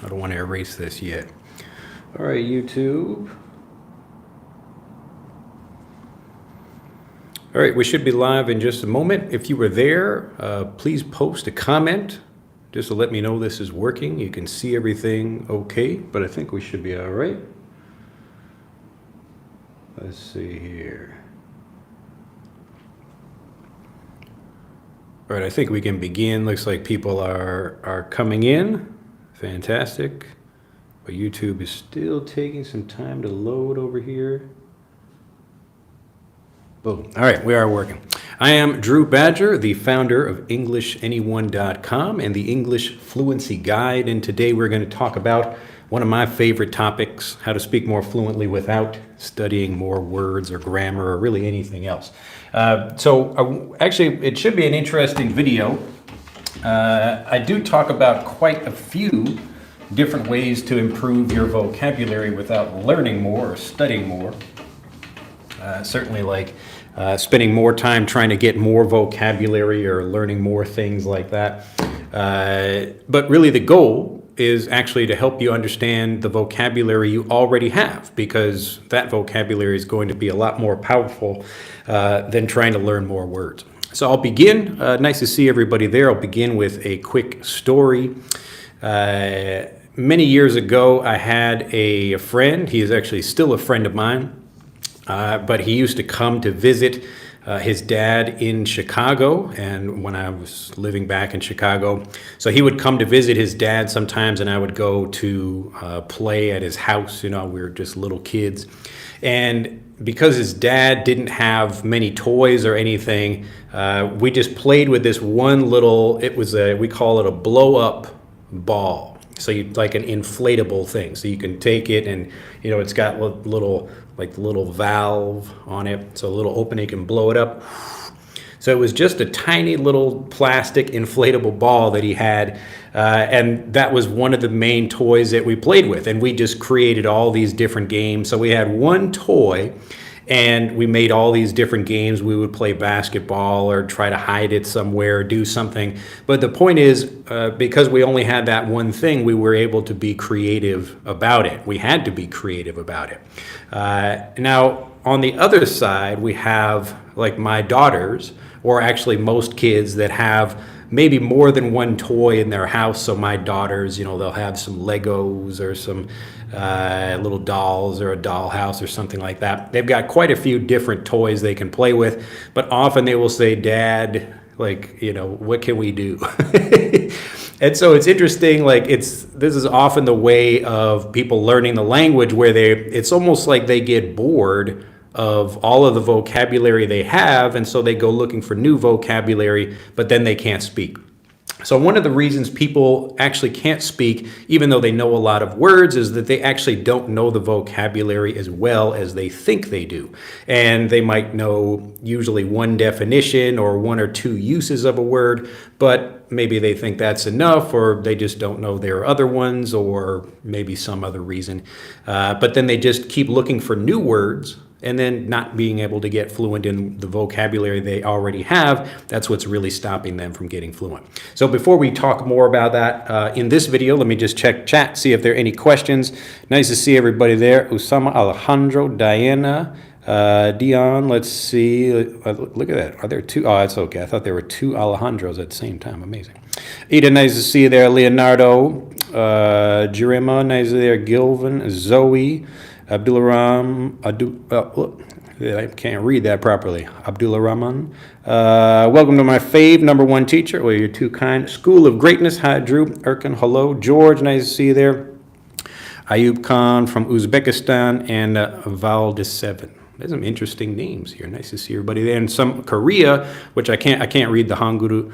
I don't want to erase this yet. All right, YouTube. All right, we should be live in just a moment. If you were there, please post a comment just to let me know this is working. You can see everything okay, but I think we should be all right. Let's see here. All right, I think we can begin. Looks like people are coming in. Fantastic. But YouTube is still taking some time to load over here. Boom. All right, we are working. I am Drew Badger, the founder of EnglishAnyone.com and the English Fluency Guide, and today we're going to talk about one of my favorite topics, how to speak more fluently without studying more words or grammar or really anything else. Actually, it should be an interesting video. I do talk about quite a few different ways to improve your vocabulary without learning more or studying more. Certainly like spending more time trying to get more vocabulary or learning more things like that. But really the goal is actually to help you understand the vocabulary you already have, because that vocabulary is going to be a lot more powerful than trying to learn more words. So I'll begin. Nice to see everybody there. I'll begin with a quick story. Many years ago, I had a friend. He is actually still a friend of mine. But he used to come to visit his dad in Chicago, and when I was living back in Chicago. So he would come to visit his dad sometimes, and I would go to play at his house. You know, we were just little kids. And because his dad didn't have many toys or anything, we just played with this one little, we call it a blow-up ball. So you like an inflatable thing. So you can take it and, you know, it's got little valve on it. So a little opening, you can blow it up. So it was just a tiny little plastic inflatable ball that he had. And that was one of the main toys that we played with. And we just created all these different games. So we had one toy and we made all these different games. We would play basketball or try to hide it somewhere or do something. But the point is, because we only had that one thing, we were able to be creative about it. We had to be creative about it. Now, on the other side, we have like my daughters, or actually most kids that have maybe more than one toy in their house. So my daughters, you know, they'll have some Legos or some little dolls or a dollhouse or something like that. They've got quite a few different toys they can play with, but often they will say, "Dad, like, you know, what can we do?" And so it's interesting, like this is often the way of people learning the language, where it's almost like they get bored of all of the vocabulary they have, and so they go looking for new vocabulary, but then they can't speak. So one of the reasons people actually can't speak, even though they know a lot of words, is that they actually don't know the vocabulary as well as they think they do. And they might know usually one definition or one or two uses of a word, but maybe they think that's enough, or they just don't know there are other ones, or maybe some other reason. But then they just keep looking for new words, and then not being able to get fluent in the vocabulary they already have. That's what's really stopping them from getting fluent. So before we talk more about that, in this video, let me just check chat, see if there are any questions. Nice to see everybody there. Usama, Alejandro, Diana, Dion, let's see. Look at that. Are there two? Oh, that's okay. I thought there were two Alejandros at the same time. Amazing. Ida, nice to see you there. Leonardo, Jerema, nice to see you there. Gilvin, Zoe, Abdullah I can't read that properly. Abdullah Rahman. Welcome to my fave, number one teacher. Well, you're too kind. School of Greatness. Hi, Drew. Erkan, hello. George, nice to see you there. Ayub Khan from Uzbekistan, and Valdeseven. There's some interesting names here. Nice to see everybody there. And some Korea, which I can't read the Hanguru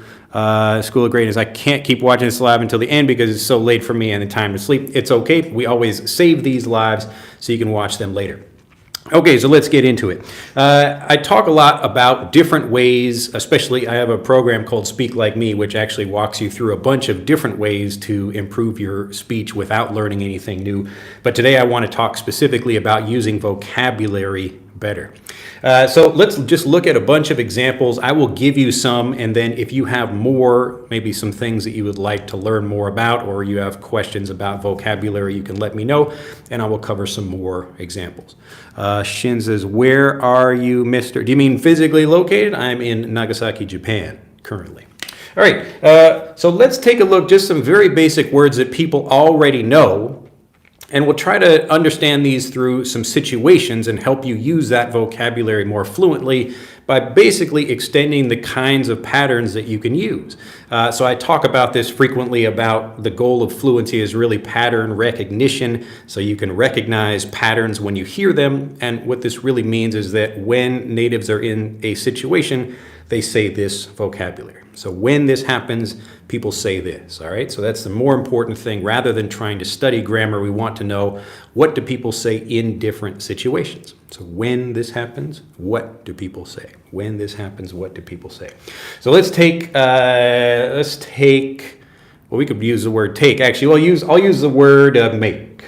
School of Greatness. I can't keep watching this live until the end because it's so late for me and the time to sleep. It's okay. We always save these lives so you can watch them later. Okay, so let's get into it. I talk a lot about different ways, especially I have a program called Speak Like Me, which actually walks you through a bunch of different ways to improve your speech without learning anything new. But today I want to talk specifically about using vocabulary better. So let's just look at a bunch of examples. I will give you some, and then if you have more, maybe some things that you would like to learn more about, or you have questions about vocabulary, you can let me know, and I will cover some more examples. Shin says, where are you, Mr.? Do you mean physically located? I'm in Nagasaki, Japan, currently. All right, so let's take a look, just some very basic words that people already know. And we'll try to understand these through some situations and help you use that vocabulary more fluently by basically extending the kinds of patterns that you can use. So I talk about this frequently, about the goal of fluency is really pattern recognition, so you can recognize patterns when you hear them. And what this really means is that when natives are in a situation, they say this vocabulary. So when this happens, people say this, all right? So that's the more important thing. Rather than trying to study grammar, we want to know, what do people say in different situations? So when this happens, what do people say? When this happens, what do people say? So let's take, well, we could use the word take. Actually, I'll use the word make.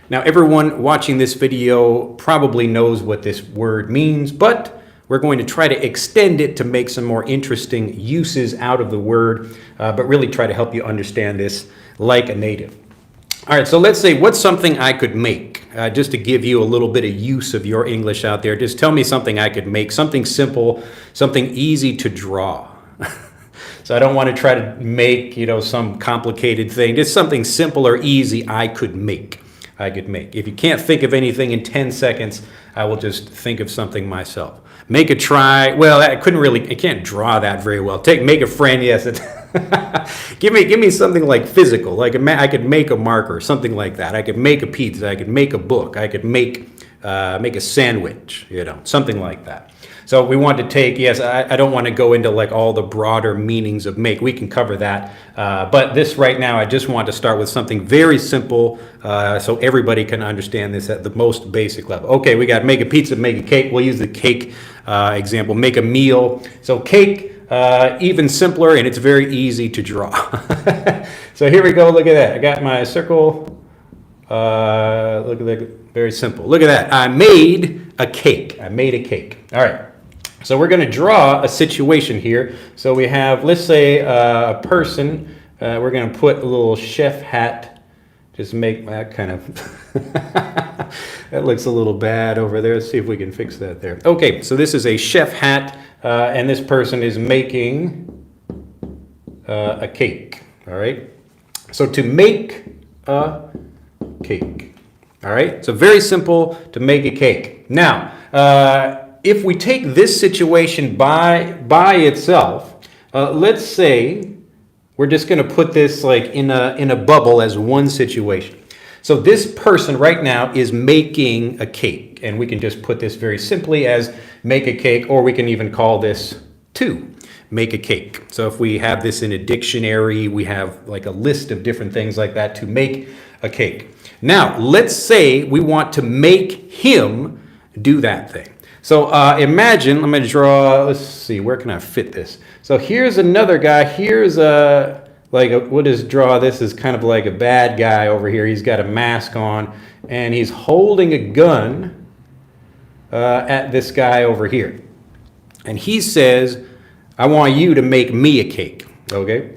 Now, everyone watching this video probably knows what this word means, but we're going to try to extend it to make some more interesting uses out of the word, but really try to help you understand this like a native. All right, so let's say, what's something I could make? Just to give you a little bit of use of your English out there, just tell me something I could make, something simple, something easy to draw. So I don't want to try to make, some complicated thing, just something simple or easy I could make. If you can't think of anything in 10 seconds, I will just think of something myself. Make a try. Well, I can't draw that very well. Make a friend. Yes. give me something like physical. Like I could make a marker, something like that. I could make a pizza. I could make a book. I could make a sandwich. Something like that. So we want to take, yes, I don't want to go into like all the broader meanings of make. We can cover that. But this right now, I just want to start with something very simple so everybody can understand this at the most basic level. Okay, we got make a pizza, make a cake. We'll use the cake example. Make a meal. So cake, even simpler, and it's very easy to draw. So here we go. Look at that. I got my circle. Look at that. Very simple. Look at that. I made a cake. All right. So we're going to draw a situation here. So we have, let's say, a person. We're going to put a little chef hat. Just make that kind of... that looks a little bad over there. Let's see if we can fix that there. Okay, so this is a chef hat, and this person is making a cake. All right. So to make a cake. All right. So very simple, to make a cake. Now, if we take this situation by itself, let's say we're just going to put this like in a bubble as one situation. So this person right now is making a cake, and we can just put this very simply as make a cake, or we can even call this to make a cake. So if we have this in a dictionary, we have like a list of different things like that, to make a cake. Now, let's say we want to make him do that thing. So imagine, I'm going to draw, let's see, where can I fit this? So here's another guy. Here's we'll just draw this as kind of like a bad guy over here. He's got a mask on, and he's holding a gun at this guy over here. And he says, I want you to make me a cake, okay?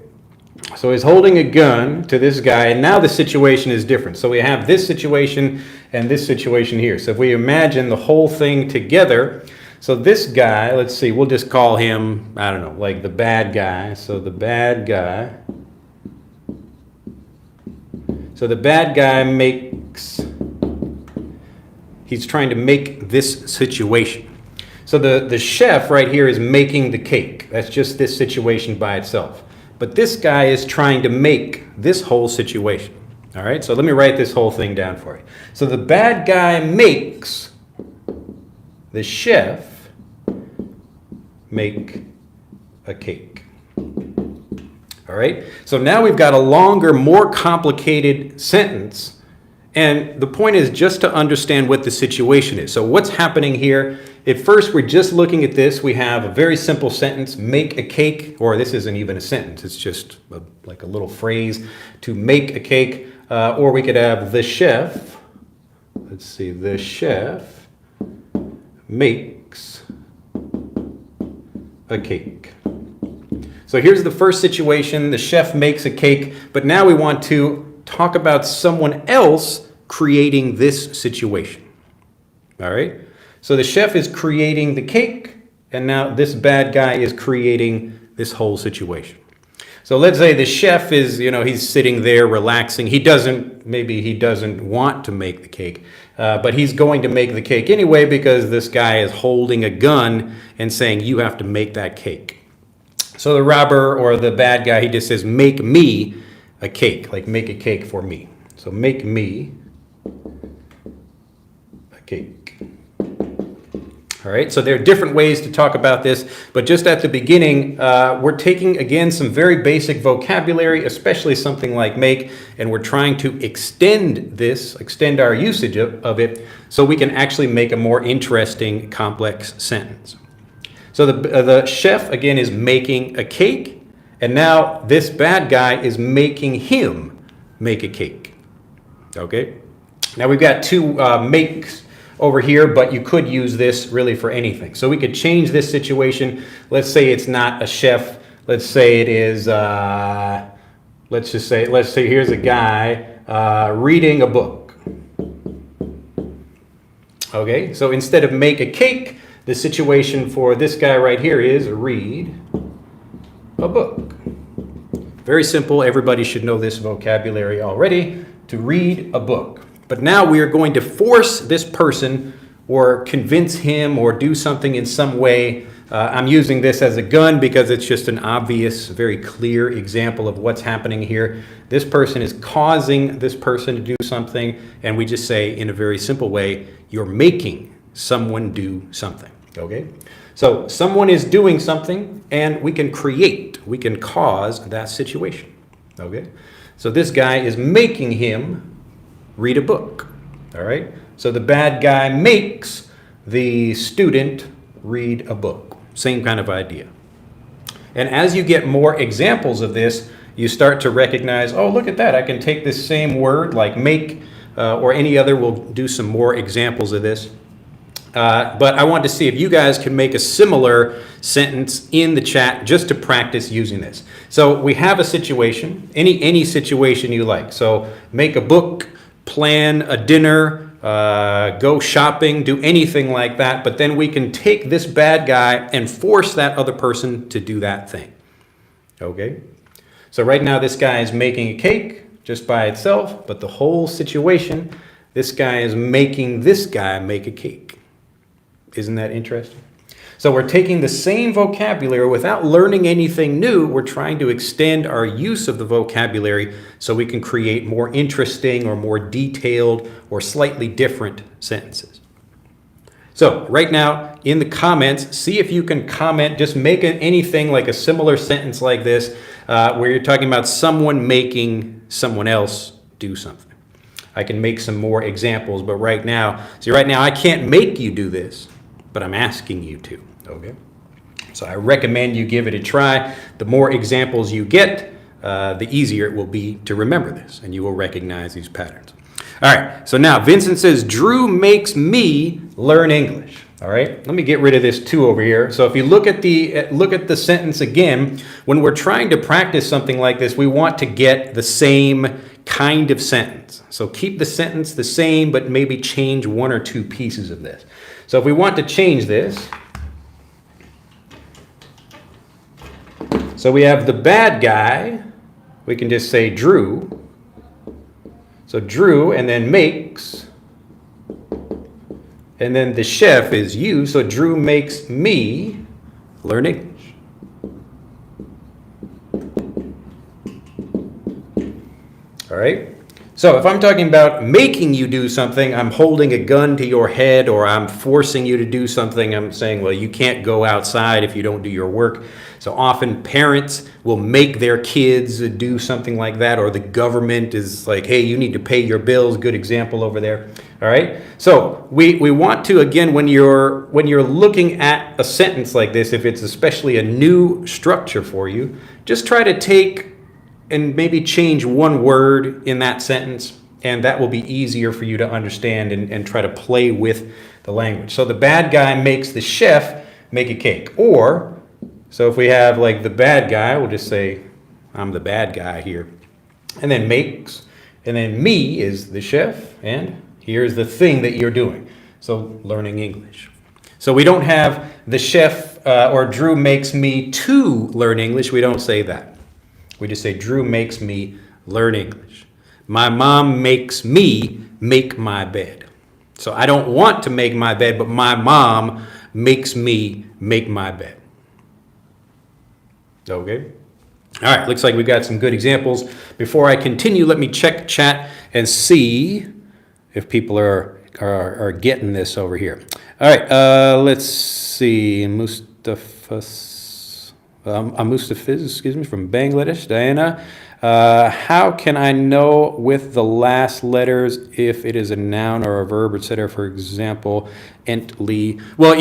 So he's holding a gun to this guy, and now the situation is different. So we have this situation and this situation here. So if we imagine the whole thing together, so this guy, let's see, we'll just call him, I don't know, like the bad guy. So the bad guy. So the bad guy he's trying to make this situation. So the chef right here is making the cake. That's just this situation by itself. But this guy is trying to make this whole situation. All right, so let me write this whole thing down for you. So the bad guy makes the chef make a cake. All right, so now we've got a longer, more complicated sentence. And the point is just to understand what the situation is. So what's happening here? At first, we're just looking at this. We have a very simple sentence, make a cake, or this isn't even a sentence. It's just like a little phrase, to make a cake. Or we could have the chef let's see, the chef makes a cake. So here's the first situation, the chef makes a cake, but now we want to talk about someone else creating this situation. All right? So the chef is creating the cake, and now this bad guy is creating this whole situation. So let's say the chef is, he's sitting there relaxing. Maybe he doesn't want to make the cake, but he's going to make the cake anyway because this guy is holding a gun and saying, you have to make that cake. So the robber or the bad guy, he just says, make me a cake, like make a cake for me. So make me a cake. All right, so there are different ways to talk about this, but just at the beginning, we're taking, again, some very basic vocabulary, especially something like make, and we're trying to extend our usage of it, so we can actually make a more interesting, complex sentence. So the chef, again, is making a cake, and now this bad guy is making him make a cake. Okay? Now we've got two makes over here, but you could use this really for anything. So we could change this situation. Let's say it's not a chef. Let's say it is, let's say here's a guy reading a book. Okay, so instead of make a cake, the situation for this guy right here is read a book. Very simple. Everybody should know this vocabulary already, to read a book. But now we are going to force this person or convince him or do something in some way. I'm using this as a gun because it's just an obvious, very clear example of what's happening here. This person is causing this person to do something, and we just say in a very simple way, you're making someone do something. Okay? So someone is doing something, and we can cause that situation. Okay? So this guy is making him read a book. All right? So the bad guy makes the student read a book. Same kind of idea. And as you get more examples of this, you start to recognize, oh, look at that. I can take this same word like make or any other. We'll do some more examples of this. But I want to see if you guys can make a similar sentence in the chat just to practice using this. So we have a situation, any situation you like. So make a book, plan a dinner, go shopping, do anything like that. But then we can take this bad guy and force that other person to do that thing. Okay? So right now this guy is making a cake just by itself, but the whole situation, this guy is making this guy make a cake. Isn't that interesting? So we're taking the same vocabulary without learning anything new. We're trying to extend our use of the vocabulary so we can create more interesting or more detailed or slightly different sentences. So right now in the comments, see if you can comment, just make anything like a similar sentence like this where you're talking about someone making someone else do something. I can make some more examples, but right now I can't make you do this, but I'm asking you to, okay? So I recommend you give it a try. The more examples you get, the easier it will be to remember this, and you will recognize these patterns. All right, so now Vincent says, Drew makes me learn English. All right, let me get rid of this two over here. So if you look at the sentence again, when we're trying to practice something like this, we want to get the same kind of sentence. So keep the sentence the same, but maybe change one or two pieces of this. So if we want to change this, so we have the bad guy, we can just say Drew. So Drew and then makes, and then the chef is you, so Drew makes me learn English. All right? So if I'm talking about making you do something, I'm holding a gun to your head or I'm forcing you to do something. I'm saying, well, you can't go outside if you don't do your work. So often parents will make their kids do something like that, or the government is like, hey, you need to pay your bills. Good example over there. All right. So we want to, again, when you're looking at a sentence like this, if it's especially a new structure for you, just try to take and maybe change one word in that sentence and that will be easier for you to understand and try to play with the language. So the bad guy makes the chef make a cake. Or, so if we have like the bad guy, we'll just say, I'm the bad guy here. And then makes, and then me is the chef, and here's the thing that you're doing. So learning English. So we don't have the chef or Drew makes me to learn English. We don't say that. We just say Drew makes me learn English. My mom makes me make my bed. So I don't want to make my bed, but my mom makes me make my bed. Okay? All right, looks like we've got some good examples. Before I continue, let me check chat and see if people are getting this over here. All right, let's see. Mustafiz, excuse me, from Bangladesh. Diana, how can I know with the last letters if it is a noun or a verb, etc.? For example, ently. Well,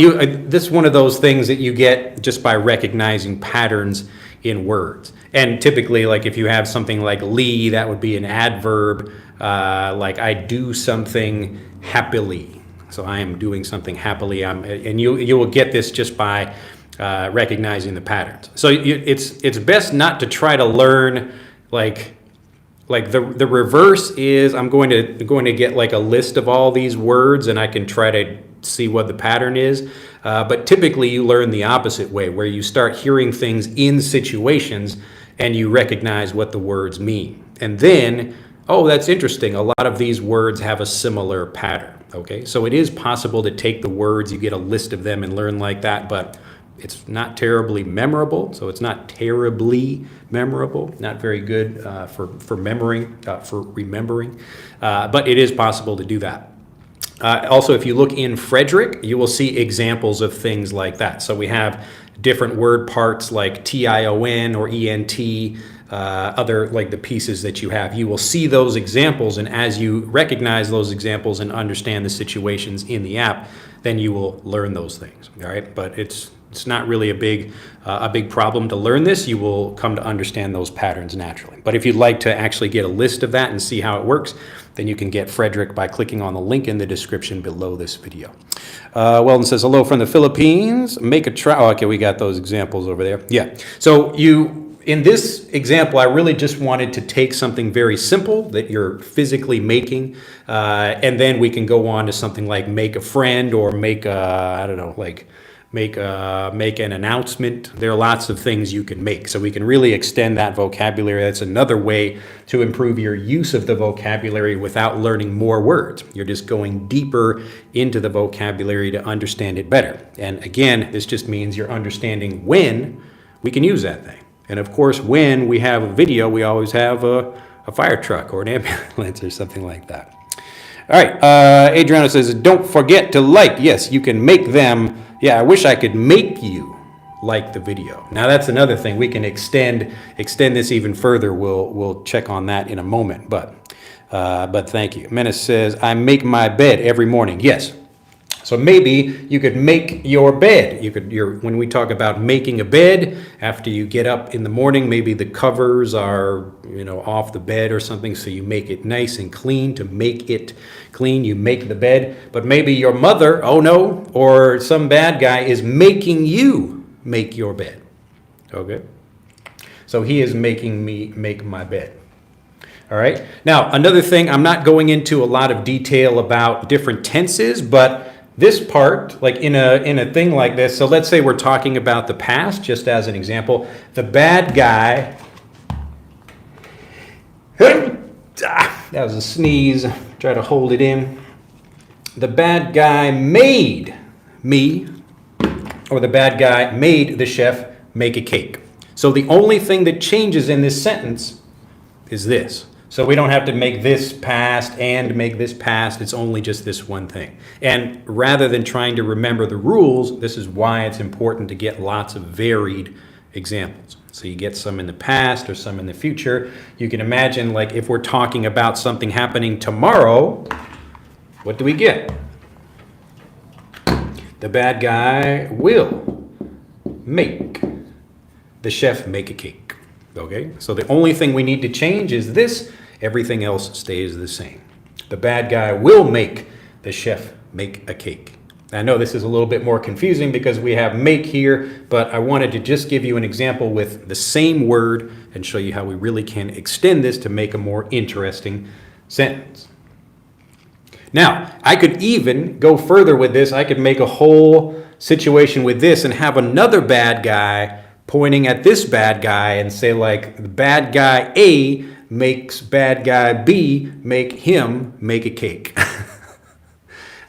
this is one of those things that you get just by recognizing patterns in words. And typically, like if you have something like li, that would be an adverb. Like I do something happily. So I am doing something happily. And you will get this just by recognizing the patterns. So it's best not to try to learn like the reverse is I'm going to get like a list of all these words and I can try to see what the pattern is. But typically you learn the opposite way, where you start hearing things in situations and you recognize what the words mean. And then, oh, that's interesting. A lot of these words have a similar pattern. Okay, so it is possible to take the words, you get a list of them and learn like that, but it's not terribly memorable. So it's not terribly memorable, not very good for remembering. But it is possible to do that. Also, if you look in Frederick, you will see examples of things like that. So we have different word parts like tion or ent, other like the pieces that you have. You will see those examples, and as you recognize those examples and understand the situations in the app, then you will learn those things. All right, but it's not really a big problem to learn this. You will come to understand those patterns naturally. But if you'd like to actually get a list of that and see how it works, then you can get Frederick by clicking on the link in the description below this video. Weldon says, hello from the Philippines. Make a try. Oh, okay, we got those examples over there. Yeah. So in this example, I really just wanted to take something very simple that you're physically making, and then we can go on to something like make a friend or make a, I don't know, like make an announcement. There are lots of things you can make. So we can really extend that vocabulary. That's another way to improve your use of the vocabulary without learning more words. You're just going deeper into the vocabulary to understand it better. And again, this just means you're understanding when we can use that thing. And of course, when we have a video, we always have a fire truck or an ambulance or something like that. All right, Adriana says, don't forget to like. Yes, you can make them. Yeah, I wish I could make you like the video. Now that's another thing. We can extend this even further. We'll check on that in a moment. But thank you. Menace says, I make my bed every morning. Yes. So maybe you could make your bed. When we talk about making a bed, after you get up in the morning, maybe the covers are, off the bed or something, so you make it nice and clean. To make it clean, you make the bed. But maybe your mother, or some bad guy is making you make your bed. Okay? So he is making me make my bed. All right? Now, another thing, I'm not going into a lot of detail about different tenses, but this part, like in a thing like this, so let's say we're talking about the past, just as an example. The bad guy, that was a sneeze, try to hold it in. The bad guy made me, or the bad guy made the chef make a cake. So the only thing that changes in this sentence is this. So we don't have to make this past and make this past. It's only just this one thing. And rather than trying to remember the rules, this is why it's important to get lots of varied examples. So you get some in the past or some in the future. You can imagine, like, if we're talking about something happening tomorrow, what do we get? The bad guy will make the chef make a cake. Okay? So the only thing we need to change is this. Everything else stays the same. The bad guy will make the chef make a cake. I know this is a little bit more confusing because we have make here, but I wanted to just give you an example with the same word and show you how we really can extend this to make a more interesting sentence. Now, I could even go further with this. I could make a whole situation with this and have another bad guy pointing at this bad guy and say like, the bad guy A makes bad guy B make him make a cake.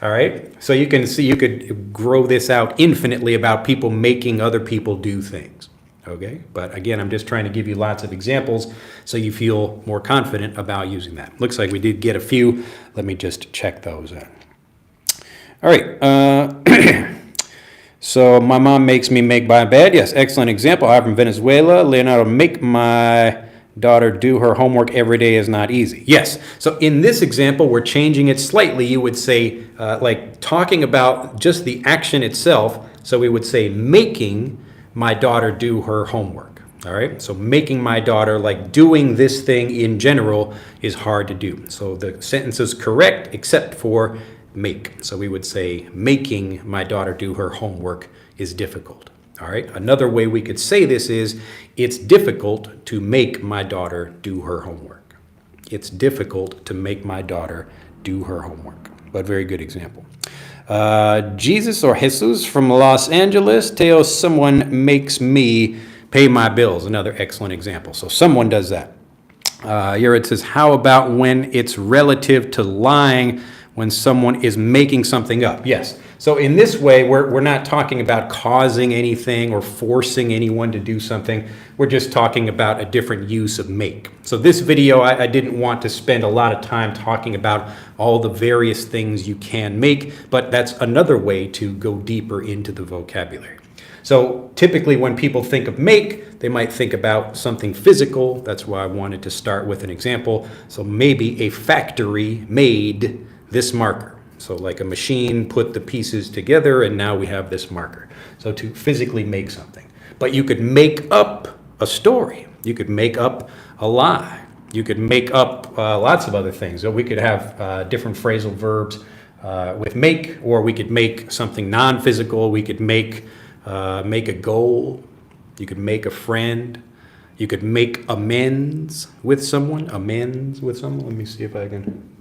All right, so you can see you could grow this out infinitely about people making other people do things. Okay, but again, I'm just trying to give you lots of examples so you feel more confident about using that. Looks like we did get a few. Let me just check those out. All right, so my mom makes me make my bed. Yes, excellent example. I'm from Venezuela. Leonardo, make my daughter do her homework every day is not easy. Yes, so in this example, we're changing it slightly. You would say, like talking about just the action itself. So we would say making my daughter do her homework. All right, so making my daughter, like doing this thing in general is hard to do. So the sentence is correct except for make. So we would say making my daughter do her homework is difficult. All right, another way we could say this is, it's difficult to make my daughter do her homework. It's difficult to make my daughter do her homework. But very good example. Jesus or Jesus from Los Angeles, Teo, someone makes me pay my bills. Another excellent example. So someone does that. Here it says, how about when it's relative to lying, when someone is making something up? Yes. So in this way, we're not talking about causing anything or forcing anyone to do something. We're just talking about a different use of make. So this video, I didn't want to spend a lot of time talking about all the various things you can make, but that's another way to go deeper into the vocabulary. So typically when people think of make, they might think about something physical. That's why I wanted to start with an example. So maybe a factory made this marker. So like a machine put the pieces together and now we have this marker. So to physically make something. But you could make up a story. You could make up a lie. You could make up lots of other things. So we could have different phrasal verbs with make, or we could make something non-physical. We could make a goal. You could make a friend. You could make amends with someone. Amends with someone. Let me see if I can.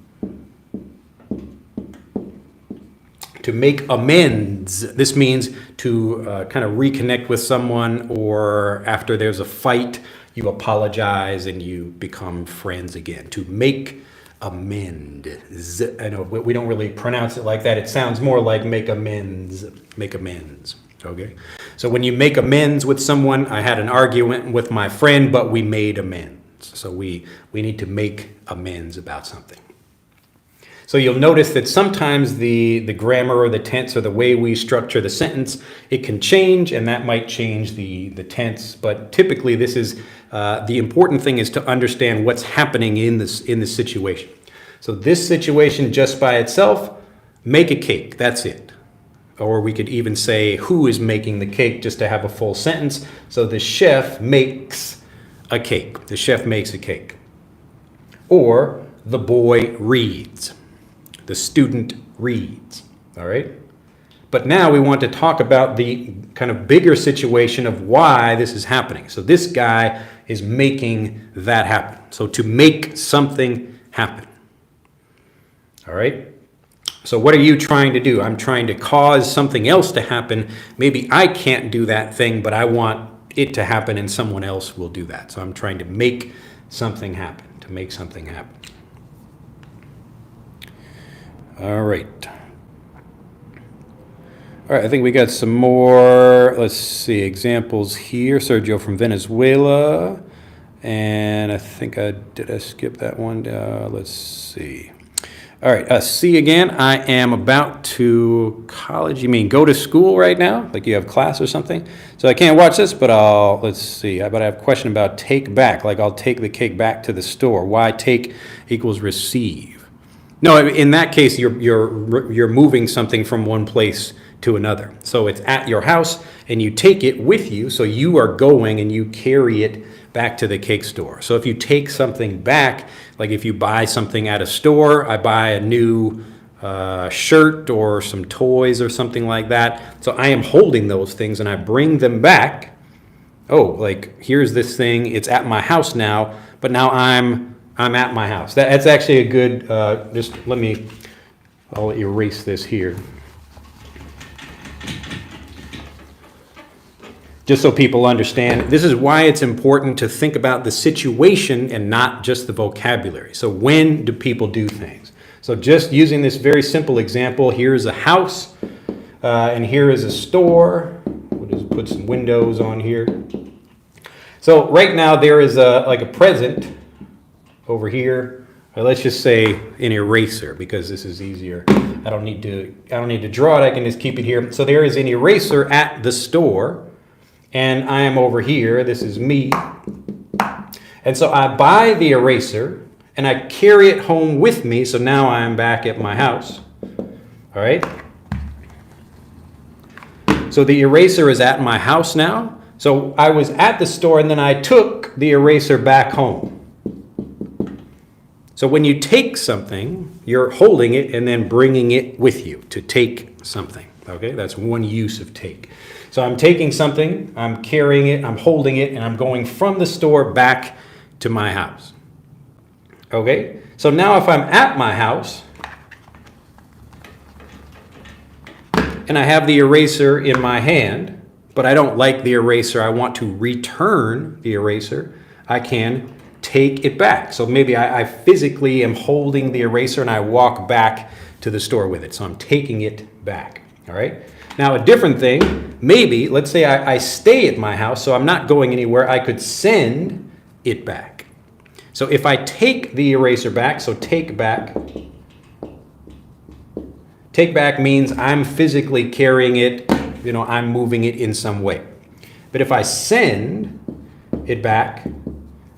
To make amends, this means to kind of reconnect with someone, or after there's a fight, you apologize and you become friends again. To make amends. I know we don't really pronounce it like that. It sounds more like make amends. Make amends. Okay. So when you make amends with someone, I had an argument with my friend, but we made amends. So we need to make amends about something. So you'll notice that sometimes the grammar or the tense or the way we structure the sentence, it can change, and that might change the tense. But typically this is, the important thing is to understand what's happening in this situation. So this situation just by itself, make a cake, that's it. Or we could even say who is making the cake just to have a full sentence. So the chef makes a cake. The chef makes a cake. Or the boy reads. The student reads, all right? But now we want to talk about the kind of bigger situation of why this is happening. So this guy is making that happen. So to make something happen, all right? So what are you trying to do? I'm trying to cause something else to happen. Maybe I can't do that thing, but I want it to happen and someone else will do that. So I'm trying to make something happen, to make something happen. All right. All right, I think we got some more, let's see, examples here. Sergio from Venezuela. And I think did I skip that one? Let's see. All right, C again. I am about to college. You mean go to school right now? Like you have class or something? So I can't watch this, but let's see. But I have a question about take back. Like I'll take the cake back to the store. Why take equals receive? No, in that case, you're moving something from one place to another. So it's at your house and you take it with you. So you are going and you carry it back to the cake store. So if you take something back, like if you buy something at a store, I buy a new shirt or some toys or something like that. So I am holding those things and I bring them back. Oh, like here's this thing, it's at my house now, but now I'm at my house. That's actually a good, I'll erase this here. Just so people understand, this is why it's important to think about the situation and not just the vocabulary. So when do people do things? So just using this very simple example, here's a house and here is a store. We'll just put some windows on here. So right now there is like a present over here. Let's just say an eraser because this is easier. I don't need to draw it. I can just keep it here. So there is an eraser at the store. And I am over here, this is me. And so I buy the eraser and I carry it home with me. So now I'm back at my house. All right. So the eraser is at my house now. So I was at the store and then I took the eraser back home. So when you take something, you're holding it and then bringing it with you to take something. Okay, that's one use of take. So I'm taking something, I'm carrying it, I'm holding it, and I'm going from the store back to my house. Okay, so now if I'm at my house, and I have the eraser in my hand, but I don't like the eraser, I want to return the eraser, I can take it back. So maybe I physically am holding the eraser and I walk back to the store with it. So I'm taking it back. All right. Now a different thing, maybe, let's say I stay at my house, so I'm not going anywhere, I could send it back. So if I take the eraser back, so take back means I'm physically carrying it, I'm moving it in some way. But if I send it back,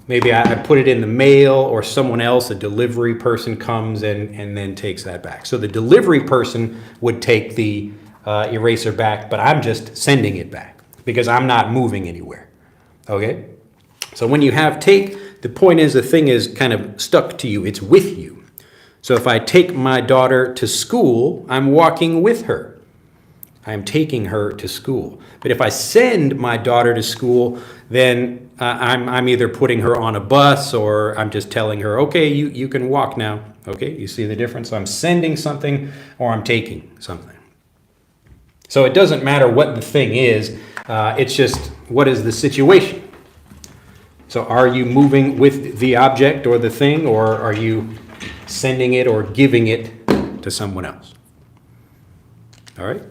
maybe I put it in the mail or someone else, a delivery person comes and then takes that back. So the delivery person would take the eraser back, but I'm just sending it back because I'm not moving anywhere. Okay? So when you have take, the point is the thing is kind of stuck to you. It's with you. So if I take my daughter to school, I'm walking with her. I'm taking her to school. But if I send my daughter to school, then I'm either putting her on a bus or I'm just telling her, okay, you can walk now. Okay, you see the difference? So I'm sending something or I'm taking something. So it doesn't matter what the thing is, it's just what is the situation. So are you moving with the object or the thing, or are you sending it or giving it to someone else? All right.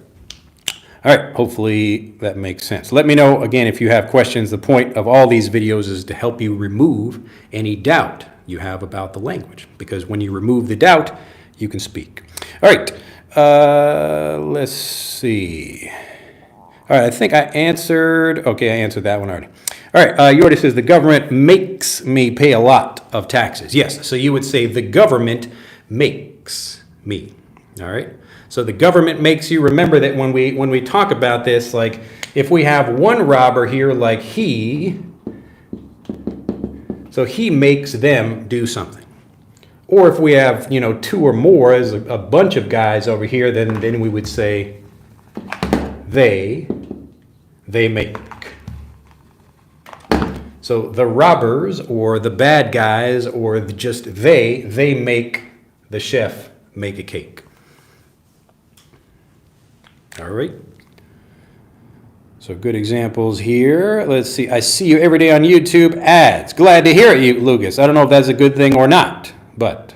All right, hopefully that makes sense. Let me know, again, if you have questions. The point of all these videos is to help you remove any doubt you have about the language, because when you remove the doubt, you can speak. All right, let's see. All right, I think I answered that one already. All right, Yorda says, the government makes me pay a lot of taxes. Yes, so you would say the government makes me, all right? So the government makes you. Remember that when we talk about this, like if we have one robber here, like so he makes them do something. Or if we have, two or more as a bunch of guys over here, then we would say they make. So the robbers or the bad guys or just they make the chef make a cake. All right. So good examples here. Let's see. I see you every day on YouTube. Ads. Glad to hear it, Lucas. I don't know if that's a good thing or not, but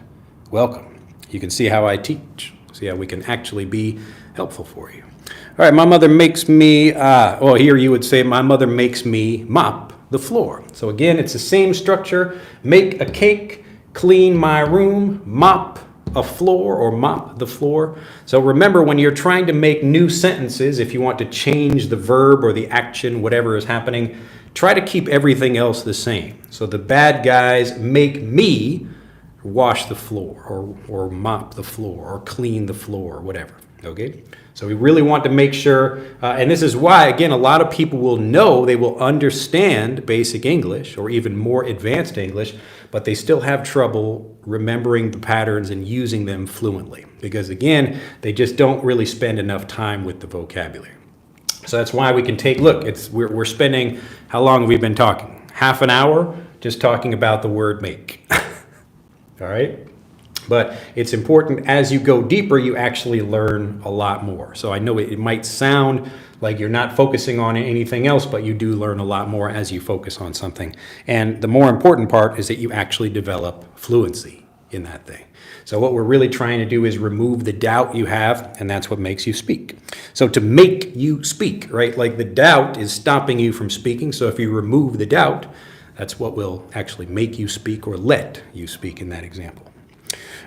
welcome. You can see how I teach. See how we can actually be helpful for you. All right. My mother makes me, here you would say my mother makes me mop the floor. So again, it's the same structure. Make a cake, clean my room, mop a floor or mop the floor. So remember, when you're trying to make new sentences, if you want to change the verb or the action, whatever is happening, try to keep everything else the same. So the bad guys make me wash the floor or mop the floor or clean the floor or whatever. Okay, so we really want to make sure, and this is why, again, a lot of people will know, they will understand basic English or even more advanced English, but they still have trouble remembering the patterns and using them fluently because, again, they just don't really spend enough time with the vocabulary. So that's why we can take, look, we're spending, how long have we been talking? Half an hour just talking about the word make. All right? But it's important as you go deeper, you actually learn a lot more. So I know it might sound like you're not focusing on anything else, but you do learn a lot more as you focus on something. And the more important part is that you actually develop fluency in that thing. So what we're really trying to do is remove the doubt you have, and that's what makes you speak. So to make you speak, right? Like the doubt is stopping you from speaking. So if you remove the doubt, that's what will actually make you speak or let you speak in that example.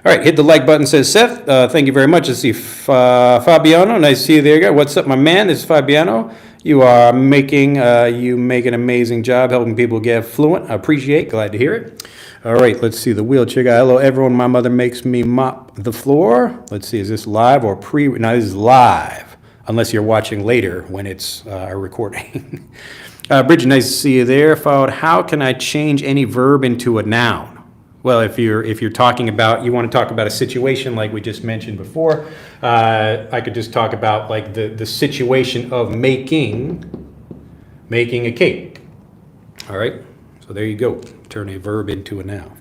All right, hit the like button, says Seth. Thank you very much. Let's see, Fabiano, nice to see you there, guy. What's up, my man? This is Fabiano. You make an amazing job helping people get fluent. I appreciate, glad to hear it. All right, let's see, the wheelchair guy. Hello, everyone. My mother makes me mop the floor. Let's see, is this live or pre? No, this is live, unless you're watching later when it's a recording. Bridget, nice to see you there. Followed, how can I change any verb into a noun? Well, if you're talking about, you want to talk about a situation like we just mentioned before, I could just talk about like the situation of making a cake. All right, so there you go. Turn a verb into a noun.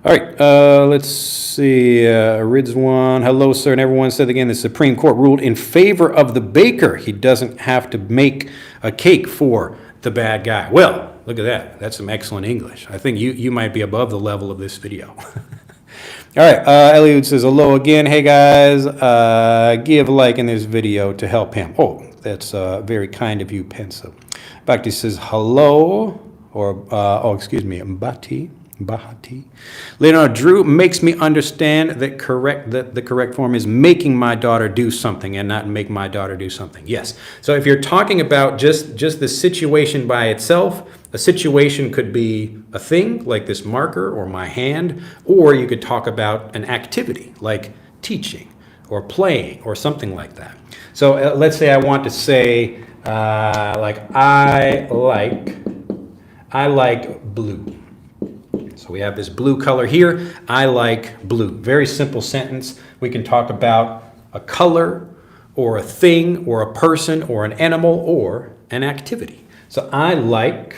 All right, let's see. Ridwan, hello, sir, and everyone said again, the Supreme Court ruled in favor of the baker. He doesn't have to make a cake for the bad guy. Well, look at that. That's some excellent English. I think you might be above the level of this video. All right, Eliud says hello again. Hey, guys, give a like in this video to help him. Oh, that's very kind of you, Pensa. Bhakti says hello, or, Mbati. Leonardo, Drew makes me understand that the correct form is making my daughter do something and not make my daughter do something. Yes. So if you're talking about just the situation by itself, a situation could be a thing like this marker or my hand, or you could talk about an activity like teaching or playing or something like that. So let's say I want to say like I like blue. So we have this blue color here. I like blue. Very simple sentence. We can talk about a color or a thing or a person or an animal or an activity. So I like,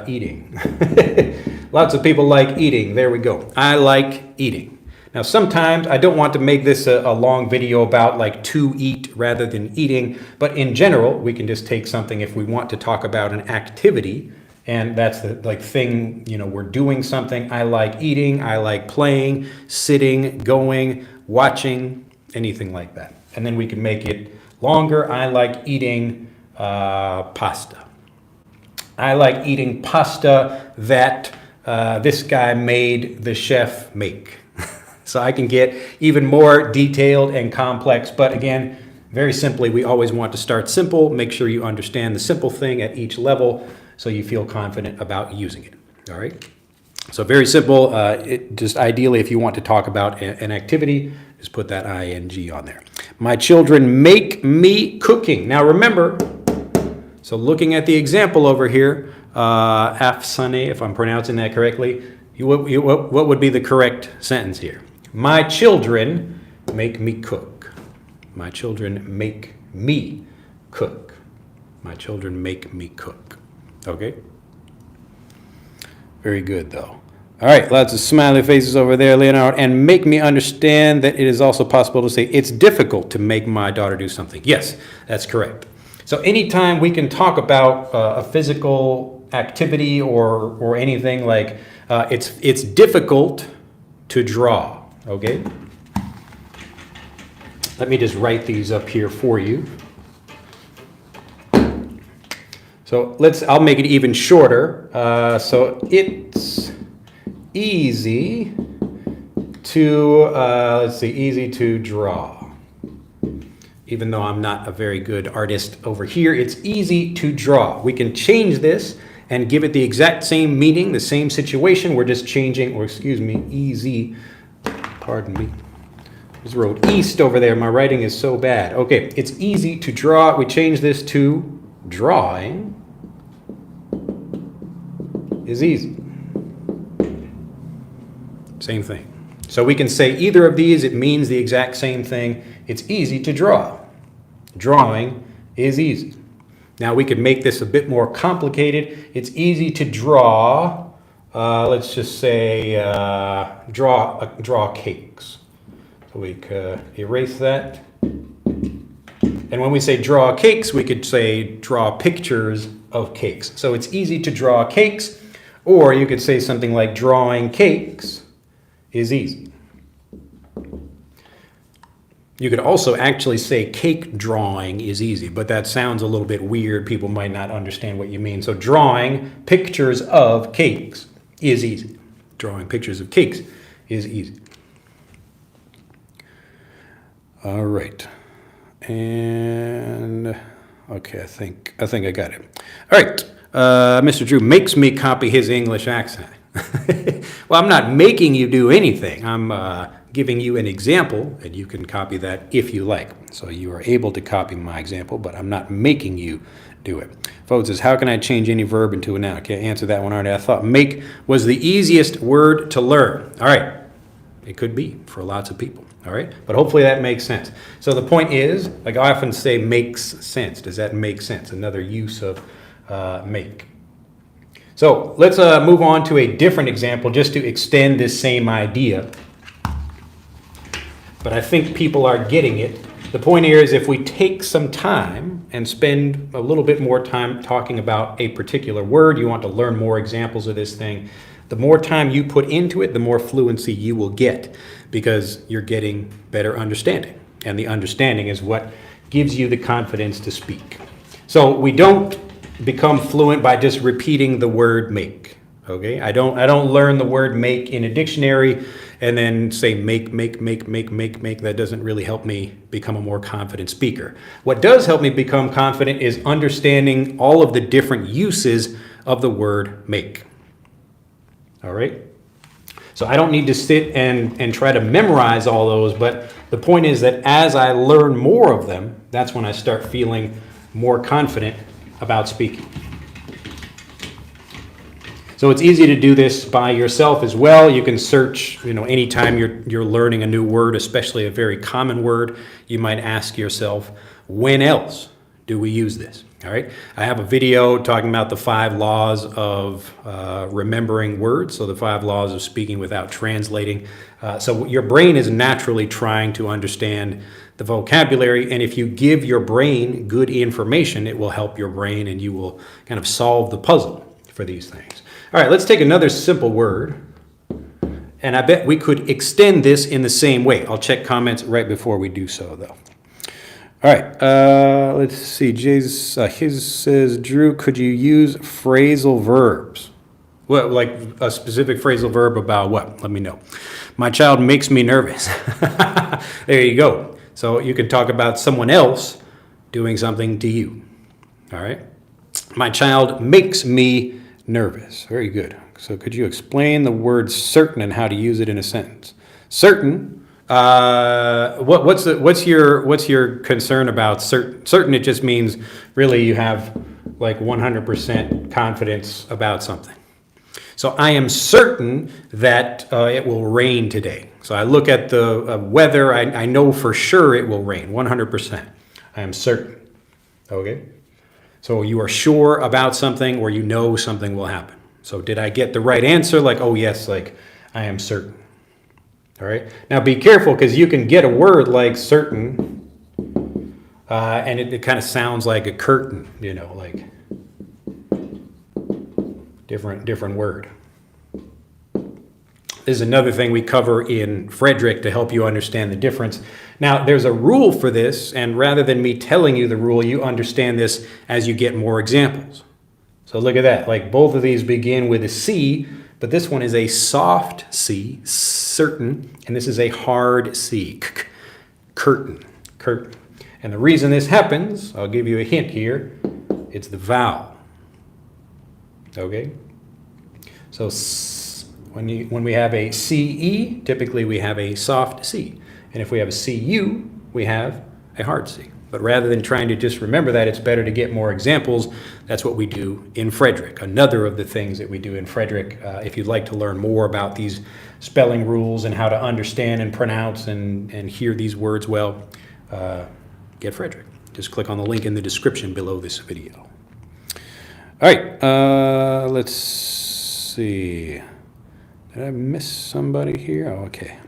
eating. Lots of people like eating. There we go. I like eating. Now sometimes I don't want to make this a long video about like to eat rather than eating, but in general we can just take something if we want to talk about an activity. And that's the like thing, we're doing something. I like eating, I like playing, sitting, going, watching, anything like that. And then we can make it longer. I like eating pasta. I like eating pasta that this guy made the chef make. So I can get even more detailed and complex. But again, very simply, we always want to start simple. Make sure you understand the simple thing at each level, so you feel confident about using it. All right. So very simple. Just ideally, if you want to talk about an activity, just put that ing on there. My children make me cooking. Now remember, so looking at the example over here, Afsane, if I'm pronouncing that correctly, what would be the correct sentence here? My children make me cook. My children make me cook. My children make me cook. Okay. Very good, though. All right, lots of smiley faces over there, Leonard. And make me understand that it is also possible to say it's difficult to make my daughter do something. Yes, that's correct. So anytime we can talk about a physical activity or anything like it's difficult to draw. Okay. Let me just write these up here for you. So I'll make it even shorter. So it's easy to, easy to draw. Even though I'm not a very good artist over here, it's easy to draw. We can change this and give it the exact same meaning, the same situation. We're just changing, easy, just wrote east over there. My writing is so bad. Okay, it's easy to draw. We change this to drawing is easy. Same thing. So we can say either of these, it means the exact same thing. It's easy to draw. Drawing is easy. Now we could make this a bit more complicated. It's easy to draw, let's just say, draw cakes. So we could erase that. And when we say draw cakes, we could say draw pictures of cakes. So it's easy to draw cakes, or you could say something like drawing cakes is easy. You could also actually say cake drawing is easy, but that sounds a little bit weird. People might not understand what you mean. So drawing pictures of cakes is easy. Drawing pictures of cakes is easy. All right. And okay, I think I got it. All right. Mr. Drew makes me copy his English accent. Well, I'm not making you do anything. I'm giving you an example, and you can copy that if you like. So you are able to copy my example, but I'm not making you do it. Folks says, how can I change any verb into a noun? I can't answer that one already. I thought make was the easiest word to learn. All right. It could be for lots of people. All right. But hopefully that makes sense. So the point is, like I often say, makes sense. Does that make sense? Another use of make. So let's move on to a different example just to extend this same idea. But I think people are getting it. The point here is if we take some time and spend a little bit more time talking about a particular word, you want to learn more examples of this thing, the more time you put into it, the more fluency you will get because you're getting better understanding. And the understanding is what gives you the confidence to speak. So we don't become fluent by just repeating the word make. Okay? I don't learn the word make in a dictionary and then say make. That doesn't really help me become a more confident speaker. What does help me become confident is understanding all of the different uses of the word make. All right? So I don't need to sit and try to memorize all those, but the point is that as I learn more of them, that's when I start feeling more confident about speaking. So it's easy to do this by yourself as well. You can search, anytime you're learning a new word, especially a very common word, you might ask yourself, when else do we use this? All right. I have a video talking about the 5 laws of remembering words. So the 5 laws of speaking without translating. So your brain is naturally trying to understand the vocabulary. And if you give your brain good information, it will help your brain and you will kind of solve the puzzle for these things. All right, let's take another simple word. And I bet we could extend this in the same way. I'll check comments right before we do so, though. All right, let's see. His says, Drew, could you use phrasal verbs? Well, like a specific phrasal verb about what? Let me know. My child makes me nervous. There you go. So you can talk about someone else doing something to you. All right. My child makes me nervous. Very good. So could you explain the word certain and how to use it in a sentence? Certain. What's your concern about certain? Certain, it just means really you have like 100% confidence about something. So I am certain that it will rain today. So I look at the weather. I know for sure it will rain. 100%. I am certain. Okay. So you are sure about something or you know something will happen. So did I get the right answer? Like, oh yes, like I am certain. All right. Now be careful because you can get a word like certain and it kind of sounds like a curtain, like different word. This is another thing we cover in Frederick to help you understand the difference. Now, there's a rule for this, and rather than me telling you the rule, you understand this as you get more examples. So look at that. Like both of these begin with a C, but this one is a soft C, certain, and this is a hard C, curtain. And the reason this happens, I'll give you a hint here, it's the vowel. Okay? So when we have a CE, typically we have a soft C. And if we have a CU, we have a hard C. But rather than trying to just remember that, it's better to get more examples. That's what we do in Frederick. Another of the things that we do in Frederick, if you'd like to learn more about these spelling rules and how to understand and pronounce and hear these words well, get Frederick. Just click on the link in the description below this video. All right, let's see. Did I miss somebody here? Oh, okay.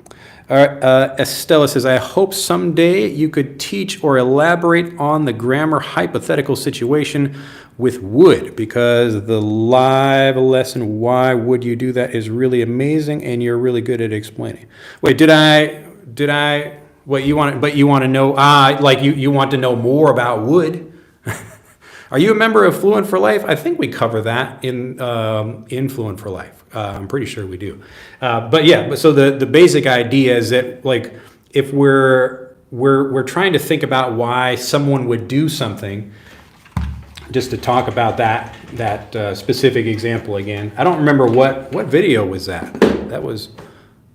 All right, Estella says, I hope someday you could teach or elaborate on the grammar hypothetical situation with would, because the live lesson, why would you do that, is really amazing and you're really good at explaining. Wait, did I, what you want, but you want to know, like you want to know more about would. Are you a member of Fluent for Life? I think we cover that in Fluent for Life. I'm pretty sure we do. But yeah, so the basic idea is that, like, if we're trying to think about why someone would do something, just to talk about that specific example again. I don't remember what video was that. That was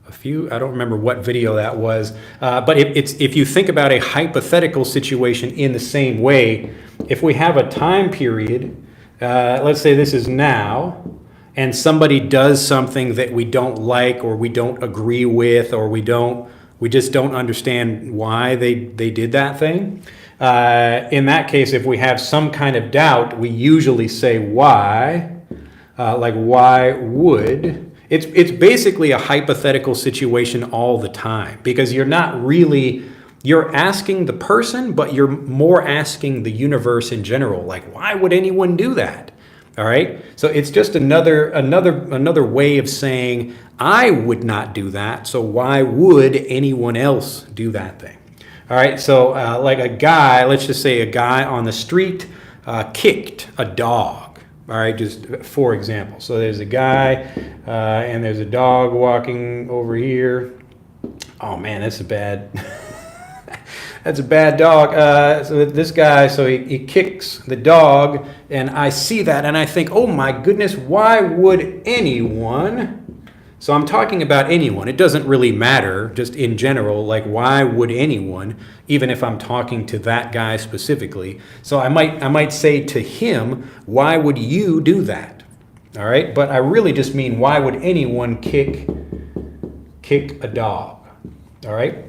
a few. I don't remember what video that was. But if you think about a hypothetical situation in the same way, if we have a time period, let's say this is now, and somebody does something that we don't like or we don't agree with, or we just don't understand why they did that thing. In that case, if we have some kind of doubt, we usually say why, like why would. It's basically a hypothetical situation all the time, because you're asking the person, but you're more asking the universe in general, like why would anyone do that? All right, so it's just another way of saying I would not do that, so why would anyone else do that thing? All right, so like a guy, let's just say a guy on the street kicked a dog. All right, just for example. So there's a guy and there's a dog walking over here. Oh man, that's a bad that's a bad dog. So this guy, so he kicks the dog, and I see that and I think, oh my goodness, why would anyone? So I'm talking about anyone. It doesn't really matter, just in general, like why would anyone, even if I'm talking to that guy specifically. So I might say to him, why would you do that? All right, but I really just mean why would anyone kick a dog? All right.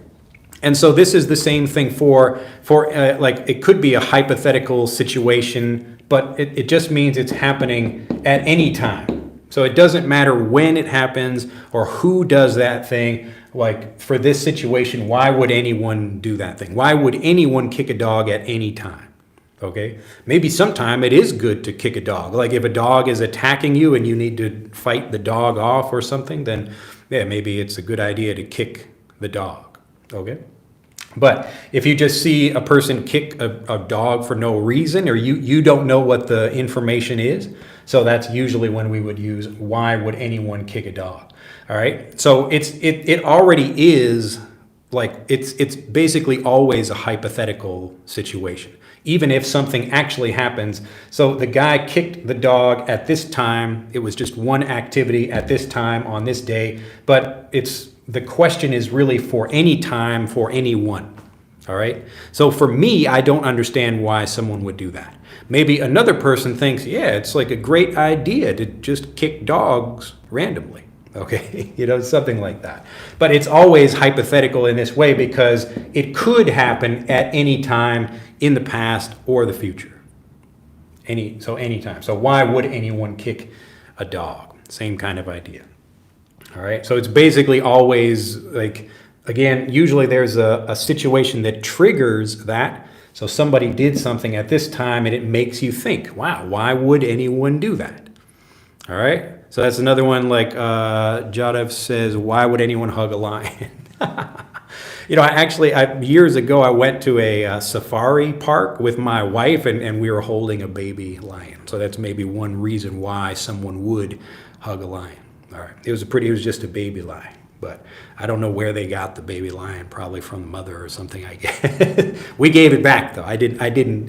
And so this is the same thing for like it could be a hypothetical situation, but it just means it's happening at any time. So it doesn't matter when it happens or who does that thing. Like for this situation, why would anyone do that thing? Why would anyone kick a dog at any time? Okay, maybe sometime it is good to kick a dog. Like if a dog is attacking you and you need to fight the dog off or something, then yeah, maybe it's a good idea to kick the dog. Okay. But if you just see a person kick a dog for no reason, or you don't know what the information is, so that's usually when we would use why would anyone kick a dog. All right, so it already is like it's basically always a hypothetical situation, even if something actually happens. So the guy kicked the dog at this time. It was just one activity at this time on this day, but the question is really for any time, for anyone. All right. So for me, I don't understand why someone would do that. Maybe another person thinks, yeah, it's like a great idea to just kick dogs randomly. Okay. Something like that. But it's always hypothetical in this way because it could happen at any time in the past or the future. Anytime. So why would anyone kick a dog? Same kind of idea. All right, so it's basically always like, again, usually there's a situation that triggers that. So somebody did something at this time and it makes you think, wow, why would anyone do that? All right, so that's another one like Jadav says, why would anyone hug a lion? Years ago, I went to a safari park with my wife and we were holding a baby lion. So that's maybe one reason why someone would hug a lion. All right, it was just a baby lion, but I don't know where they got the baby lion, probably from the mother or something, I guess. We gave it back though. I didn't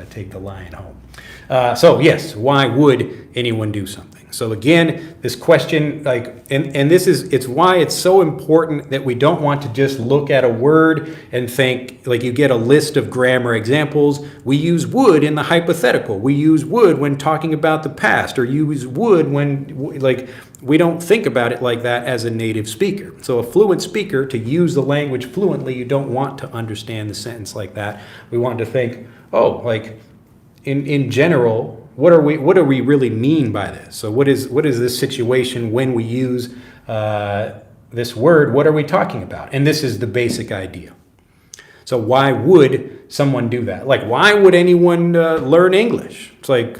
take the lion home. So yes, why would anyone do something? So again, this question, and it's why it's so important that we don't want to just look at a word and think, like you get a list of grammar examples. We use would in the hypothetical. We use would when talking about the past, or use would when, like, we don't think about it like that as a native speaker. So a fluent speaker, to use the language fluently, you don't want to understand the sentence like that. We want to think, oh, like in general, what do we really mean by this? So what is this situation when we use this word? What are we talking about? And this is the basic idea. So why would someone do that? Like, why would anyone learn English? It's like,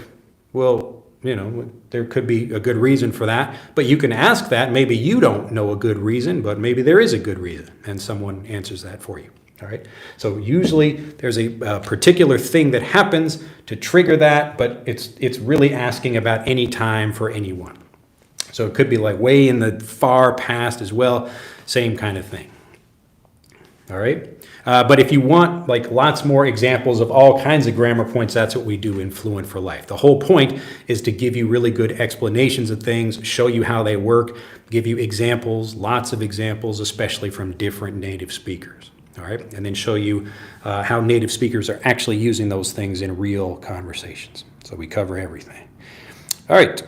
well, you know, there could be a good reason for that, but you can ask that. Maybe you don't know a good reason, but maybe there is a good reason, and someone answers that for you. All right. So usually there's a particular thing that happens to trigger that, but it's really asking about any time for anyone. So it could be like way in the far past as well, same kind of thing. All right. But if you want like lots more examples of all kinds of grammar points, that's what we do in Fluent for Life. The whole point is to give you really good explanations of things, show you how they work, give you examples, lots of examples, especially from different native speakers. All right, and then show you how native speakers are actually using those things in real conversations. So we cover everything. All right,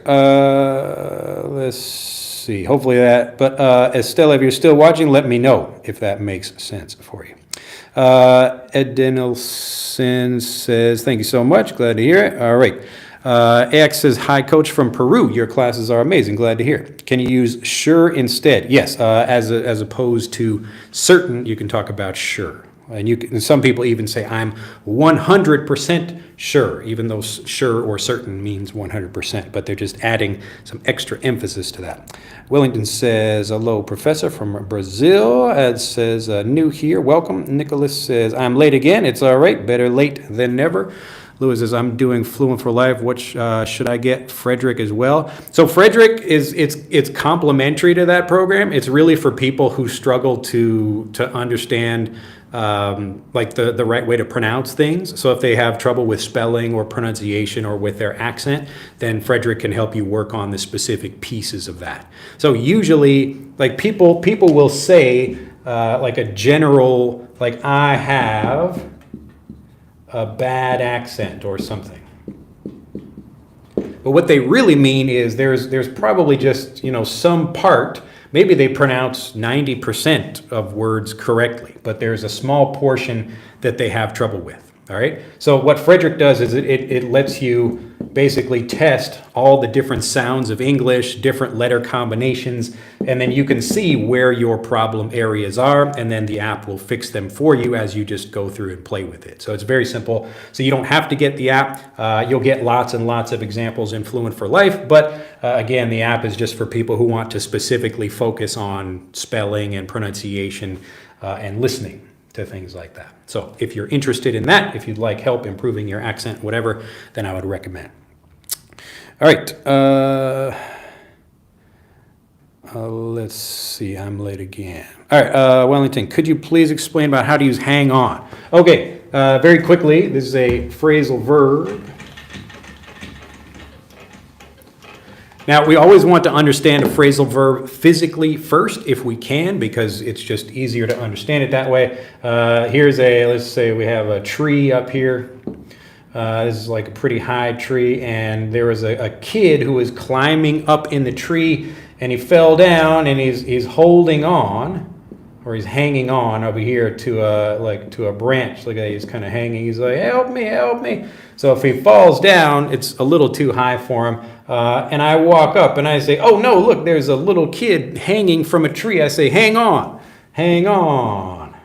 let's see. Hopefully that, but Estella, if you're still watching, let me know if that makes sense for you. Ed Danielson says, thank you so much. Glad to hear it. All right. AX says, hi, coach from Peru. Your classes are amazing. Glad to hear it. Can you use sure instead? Yes, as opposed to certain, you can talk about sure. And some people even say, I'm 100% sure, even though sure or certain means 100%, but they're just adding some extra emphasis to that. Wellington says, hello, professor from Brazil. Ed says, new here, welcome. Nicholas says, I'm late again. It's all right, better late than never. Lewis says, I'm doing Fluent for Life. What should I get? Frederick as well. So Frederick it's complementary to that program. It's really for people who struggle to understand like the right way to pronounce things. So if they have trouble with spelling or pronunciation or with their accent, then Frederick can help you work on the specific pieces of that. So usually, like people will say like a general, like I have a bad accent or something. But what they really mean is there's probably just, some part, maybe they pronounce 90% of words correctly, but there's a small portion that they have trouble with. All right. So what Frederick does is it lets you basically test all the different sounds of English, different letter combinations, and then you can see where your problem areas are, and then the app will fix them for you as you just go through and play with it. So it's very simple. So you don't have to get the app. You'll get lots and lots of examples in Fluent for Life, but again, the app is just for people who want to specifically focus on spelling and pronunciation and listening to things like that. So if you're interested in that, if you'd like help improving your accent, whatever, then I would recommend. All right. Let's see. I'm late again. All right. Wellington, could you please explain about how to use hang on? Okay. Very quickly, this is a phrasal verb. Now, we always want to understand a phrasal verb physically first, if we can, because it's just easier to understand it that way. Let's say we have a tree up here. This is like a pretty high tree, and there was a kid who was climbing up in the tree, and he fell down, and he's holding on, or he's hanging on over here to a branch. Look at that, he's kind of hanging. He's like, help me, help me. So if he falls down, it's a little too high for him. And I walk up and I say, oh no, look, there's a little kid hanging from a tree. I say, hang on, hang on.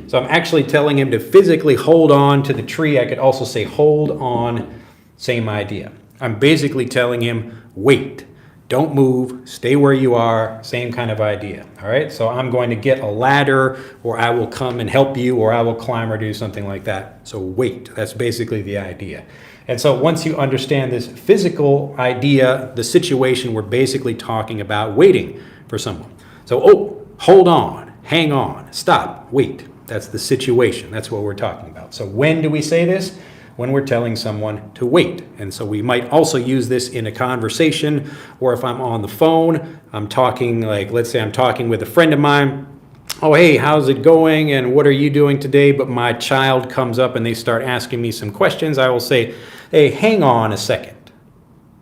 So I'm actually telling him to physically hold on to the tree. I could also say hold on, same idea. I'm basically telling him, wait, don't move, stay where you are, same kind of idea. All right, so I'm going to get a ladder, or I will come and help you, or I will climb or do something like that. So wait, that's basically the idea. And so once you understand this physical idea, the situation, we're basically talking about waiting for someone. So, hold on, hang on, stop, wait. That's the situation. That's what we're talking about. So when do we say this? when we're telling someone to wait. And so we might also use this in a conversation, or if I'm on the phone, I'm talking, like, let's say I'm talking with a friend of mine. Oh, hey, how's it going? And what are you doing today? But my child comes up and they start asking me some questions. I will say, hey, hang on a second.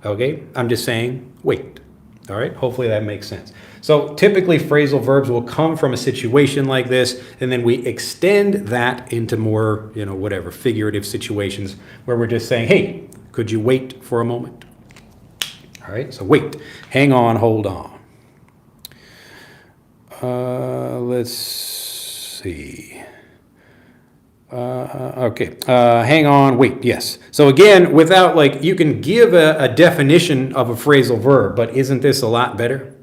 Okay? I'm just saying, wait. All right? Hopefully that makes sense. So typically phrasal verbs will come from a situation like this, and then we extend that into more, whatever, figurative situations where we're just saying, hey, could you wait for a moment? All right? So wait. Hang on, hold on. Let's see. Okay. Hang on, wait, yes. So again, without, like, you can give a definition of a phrasal verb, but isn't this a lot better?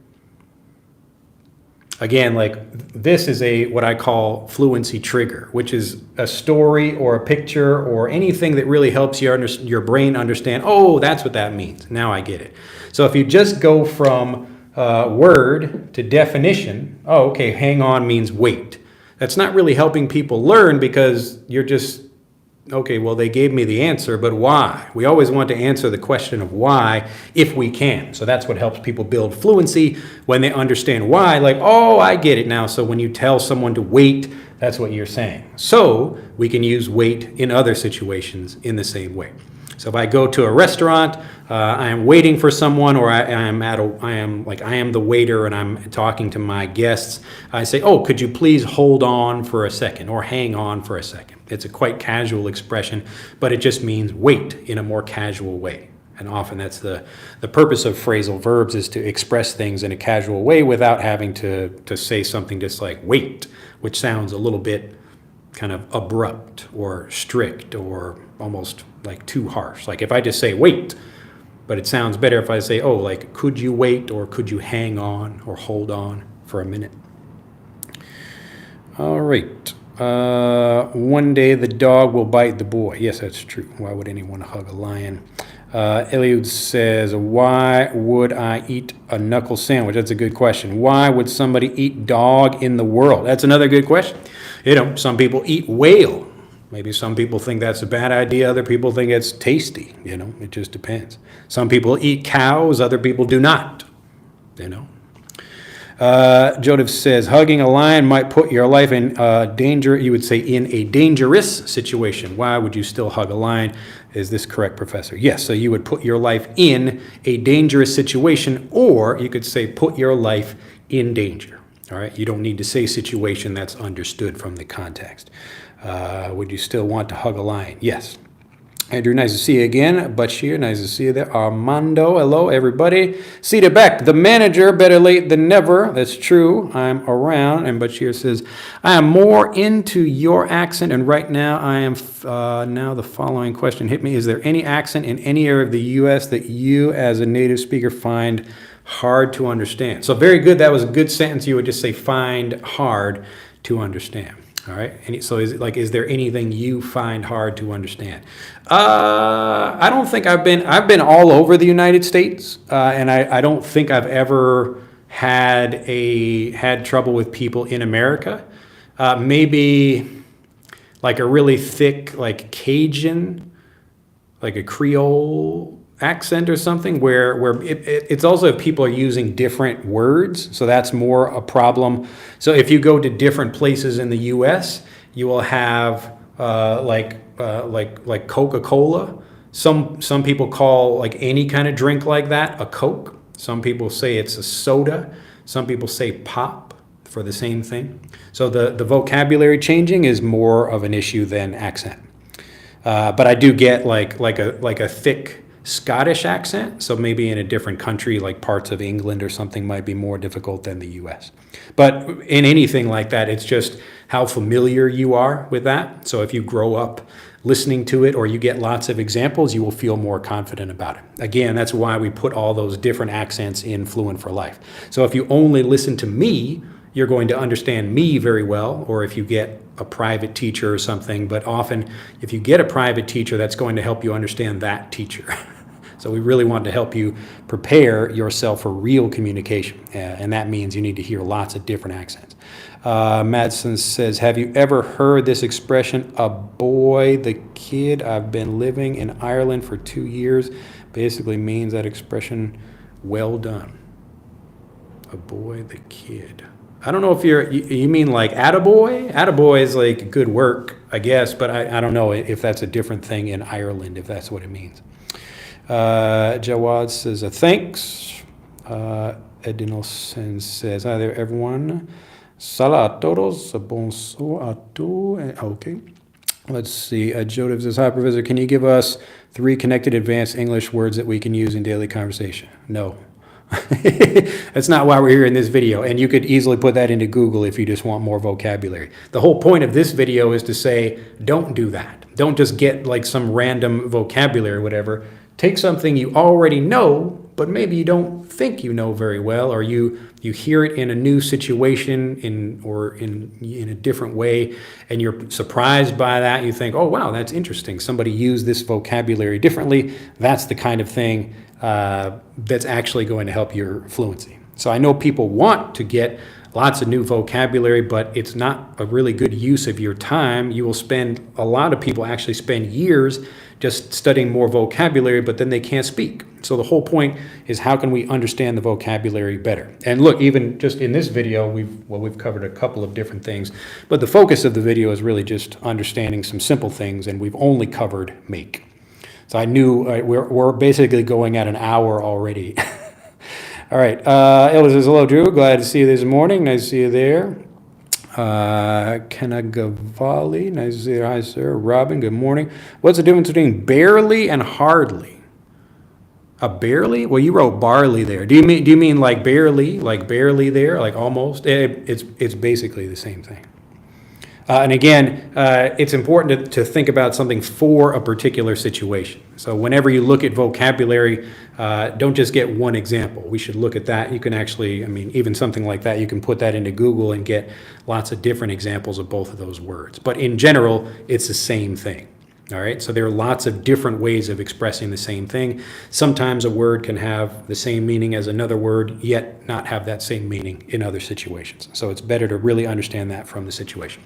Again, like, this is what I call fluency trigger, which is a story or a picture or anything that really helps your brain understand, oh, that's what that means. Now I get it. So if you just go from word to definition, oh, okay, hang on means wait. That's not really helping people learn, because you're just, okay, well, they gave me the answer, but why? We always want to answer the question of why if we can. So that's what helps people build fluency, when they understand why, like, oh, I get it now. So when you tell someone to wait, that's what you're saying. So we can use wait in other situations in the same way. So if I go to a restaurant, I am waiting for someone, or I am the waiter and I'm talking to my guests, I say, oh, could you please hold on for a second, or hang on for a second. It's a quite casual expression, but it just means wait in a more casual way. And often that's the purpose of phrasal verbs, is to express things in a casual way without having to say something just like wait, which sounds a little bit kind of abrupt or strict or almost like too harsh. Like if I just say wait, but it sounds better if I say, oh, like, could you wait, or could you hang on or hold on for a minute? All right. One day the dog will bite the boy. Yes, that's true. Why would anyone hug a lion? Eliud says, why would I eat a knuckle sandwich? That's a good question. Why would somebody eat dog in the world? That's another good question. Some people eat whale. Maybe some people think that's a bad idea. Other people think it's tasty. It just depends. Some people eat cows. Other people do not. Joseph says, hugging a lion might put your life in danger. You would say in a dangerous situation. Why would you still hug a lion? Is this correct, Professor? Yes. So you would put your life in a dangerous situation, or you could say put your life in danger. All right. You don't need to say situation. That's understood from the context. Would you still want to hug a lion? Yes. Andrew, nice to see you again. Bashir, nice to see you there. Armando, hello, everybody. Sita Beck, the manager, better late than never. That's true. I'm around. And Bashir says, I am more into your accent. And right now, I am, now the following question hit me. Is there any accent in any area of the U.S. that you, as a native speaker, find hard to understand? So very good. That was a good sentence. You would just say find hard to understand. All right. And so is there anything you find hard to understand? I don't think I've been all over the United States, and I don't think I've ever had trouble with people in America. Maybe like a really thick, like Cajun, like a Creole accent or something, where it's also if people are using different words, so that's more a problem. So if you go to different places in the U.S., you will have like Coca-Cola. Some people call like any kind of drink like that a Coke. Some people say it's a soda. Some people say pop for the same thing. So the vocabulary changing is more of an issue than accent. But I do get like a thick Scottish accent, so maybe in a different country, like parts of England or something, might be more difficult than the U.S. But in anything like that, it's just how familiar you are with that. So if you grow up listening to it, or you get lots of examples, you will feel more confident about it. Again, that's why we put all those different accents in Fluent for Life. So if you only listen to me, you're going to understand me very well, or if you get a private teacher or something. But often, if you get a private teacher, that's going to help you understand that teacher. So we really want to help you prepare yourself for real communication. And that means you need to hear lots of different accents. Madsen says, have you ever heard this expression, a boy, the kid? I've been living in Ireland for 2 years. Basically means that expression, well done. A boy, the kid. I don't know if you mean like attaboy? Attaboy is like good work, I guess, but I don't know if that's a different thing in Ireland, if that's what it means. Jawad says, thanks. Edinelson says, hi there, everyone. Salah a todos, bonsoir a tous. Okay. Let's see. Joseph says, hi, Professor. Can you give us 3 connected advanced English words that we can use in daily conversation? No. That's not why we're here in this video. And you could easily put that into Google if you just want more vocabulary. The whole point of this video is to say, don't do that. Don't just get like some random vocabulary or whatever. Take something you already know, but maybe you don't think you know very well, or you hear it in a new situation in a different way, and you're surprised by that. You think, oh, wow, that's interesting. Somebody used this vocabulary differently. That's the kind of thing that's actually going to help your fluency. So I know people want to get lots of new vocabulary, but it's not a really good use of your time. A lot of people actually spend years just studying more vocabulary, but then they can't speak. So the whole point is, how can we understand the vocabulary better? And look, even just in this video, we've covered a couple of different things, but the focus of the video is really just understanding some simple things, and we've only covered make. So I knew we're basically going at an hour already. All right, Elder says, hello, Drew. Glad to see you this morning. Nice to see you there. Kanagavali, nice to see you. Hi, sir. Robin, good morning. What's the difference between barely and hardly? A barely? Well, you wrote barley there. Do you mean like barely there, like almost? It's basically the same thing. And again, it's important to think about something for a particular situation. So whenever you look at vocabulary, don't just get one example. We should look at that. You can actually, even something like that, you can put that into Google and get lots of different examples of both of those words. But in general, it's the same thing. All right, so there are lots of different ways of expressing the same thing. Sometimes a word can have the same meaning as another word, yet not have that same meaning in other situations. So it's better to really understand that from the situation.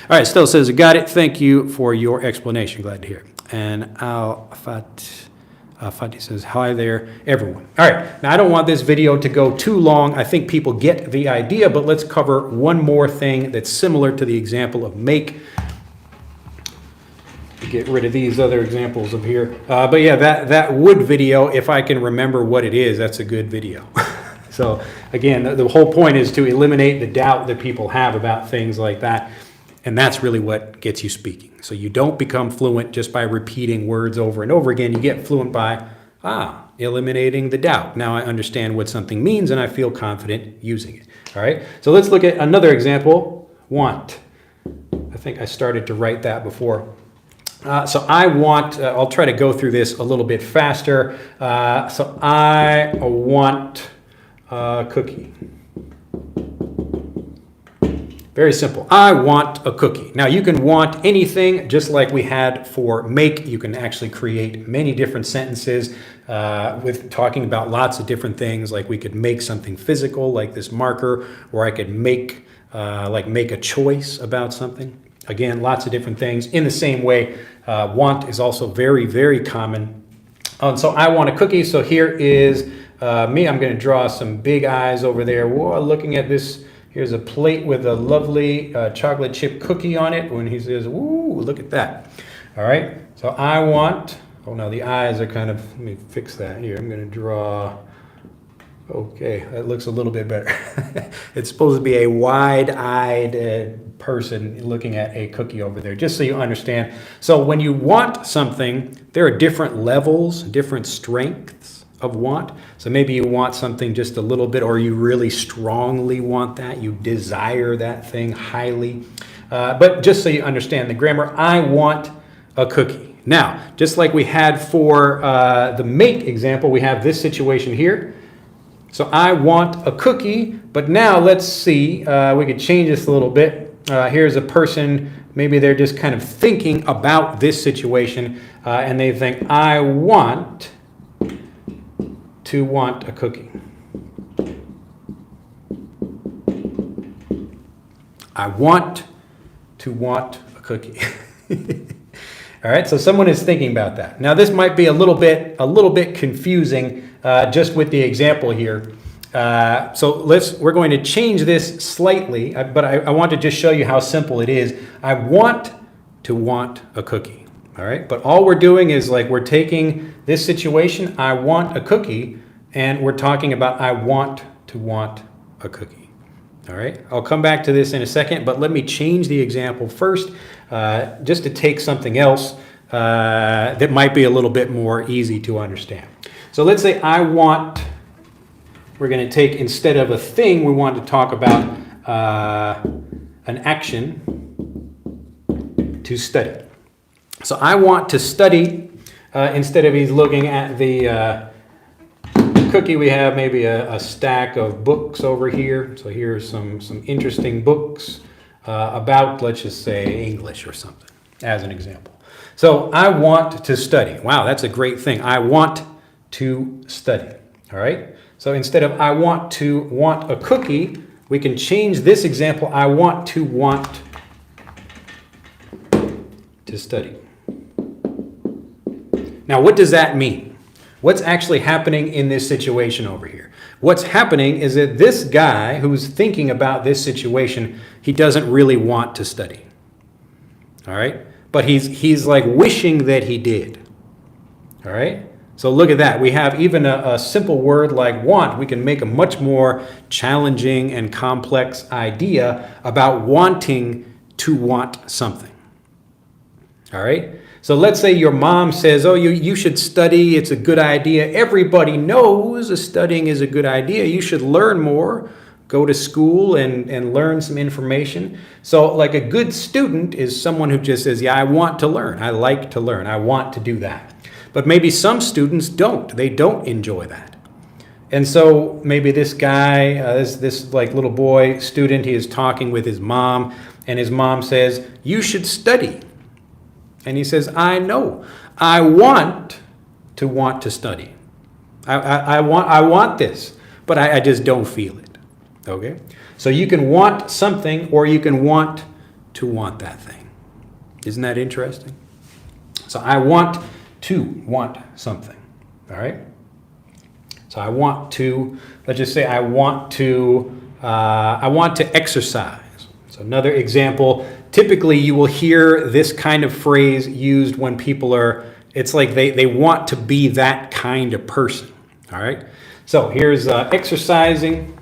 All right, Still says, got it. Thank you for your explanation. Glad to hear it. And Fatih says, hi there, everyone. All right, now I don't want this video to go too long. I think people get the idea, but let's cover one more thing that's similar to the example of make. Get rid of these other examples of here. But yeah, that would video, if I can remember what it is, that's a good video. So again, the whole point is to eliminate the doubt that people have about things like that. And that's really what gets you speaking. So you don't become fluent just by repeating words over and over again. You get fluent by, eliminating the doubt. Now I understand what something means and I feel confident using it. All right, so let's look at another example, want. I think I started to write that before. So I want, I'll try to go through this a little bit faster. So I want a cookie. Very simple. I want a cookie. Now you can want anything, just like we had for make. You can actually create many different sentences with talking about lots of different things. Like we could make something physical, like this marker, or I could make a choice about something. Again, lots of different things. In the same way, want is also very, very common. So I want a cookie. So here is me. I'm going to draw some big eyes over there. Whoa, looking at this. Here's a plate with a lovely chocolate chip cookie on it. When he says, "Ooh, look at that." All right. So I want. Oh no, the eyes are kind of. Let me fix that here. I'm going to draw. Okay, that looks a little bit better. It's supposed to be a wide-eyed person looking at a cookie over there, just so you understand. So when you want something, there are different levels, different strengths of want. So maybe you want something just a little bit, or you really strongly want that. You desire that thing highly. But just so you understand the grammar, I want a cookie. Now, just like we had for the make example, we have this situation here. So I want a cookie, but now let's see, we could change this a little bit. Here's a person, maybe they're just kind of thinking about this situation, and they think, I want to want a cookie. I want to want a cookie. All right, so someone is thinking about that. Now this might be a little bit confusing just with the example here. So we're going to change this slightly, but I want to just show you how simple it is. I want to want a cookie. All right, but all we're doing is like we're taking this situation, I want a cookie, and we're talking about I want to want a cookie. All right, I'll come back to this in a second, but let me change the example first just to take something else that might be a little bit more easy to understand. So let's say I want, we're going to take, instead of a thing, we want to talk about an action, to study. So I want to study, instead of he's looking at the cookie, we have maybe a stack of books over here. So here's some interesting books about, let's just say, English or something, as an example. So I want to study. Wow, that's a great thing. I want to study. All right? So instead of I want to want a cookie, we can change this example. I want to study. Now, what does that mean? What's actually happening in this situation over here? What's happening is that this guy who's thinking about this situation, he doesn't really want to study. All right? But he's like wishing that he did. All right? So look at that. We have even a simple word like want. We can make a much more challenging and complex idea about wanting to want something. All right? So let's say your mom says, oh, you should study. It's a good idea. Everybody knows studying is a good idea. You should learn more. Go to school and learn some information. So like a good student is someone who just says, yeah, I want to learn. I like to learn. I want to do that. But maybe some students don't. They don't enjoy that. And so maybe this guy, this like little boy student, he is talking with his mom, and his mom says, you should study. And he says, I know. I want to study. I want this, but I just don't feel it. Okay? So you can want something, or you can want to want that thing. Isn't that interesting? So I want to want something. All right? So I want to, let's just say I want to exercise. So another example, typically you will hear this kind of phrase used when people are, it's like they want to be that kind of person. All right? So here's exercising.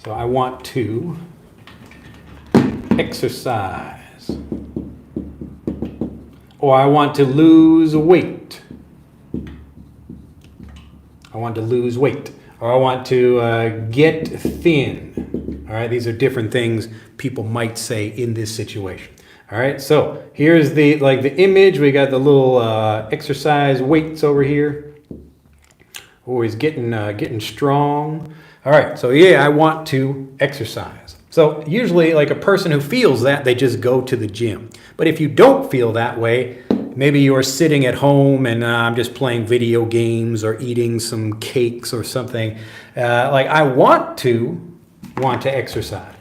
So I want to exercise. Or I want to lose weight. I want to lose weight. Or I want to get thin. All right, these are different things people might say in this situation. All right, so here's the image. We got the little exercise weights over here. Oh, he's getting strong. All right, so yeah, I want to exercise. So usually like a person who feels that, they just go to the gym. But if you don't feel that way, maybe you're sitting at home and I'm just playing video games or eating some cakes or something. Like I want to exercise.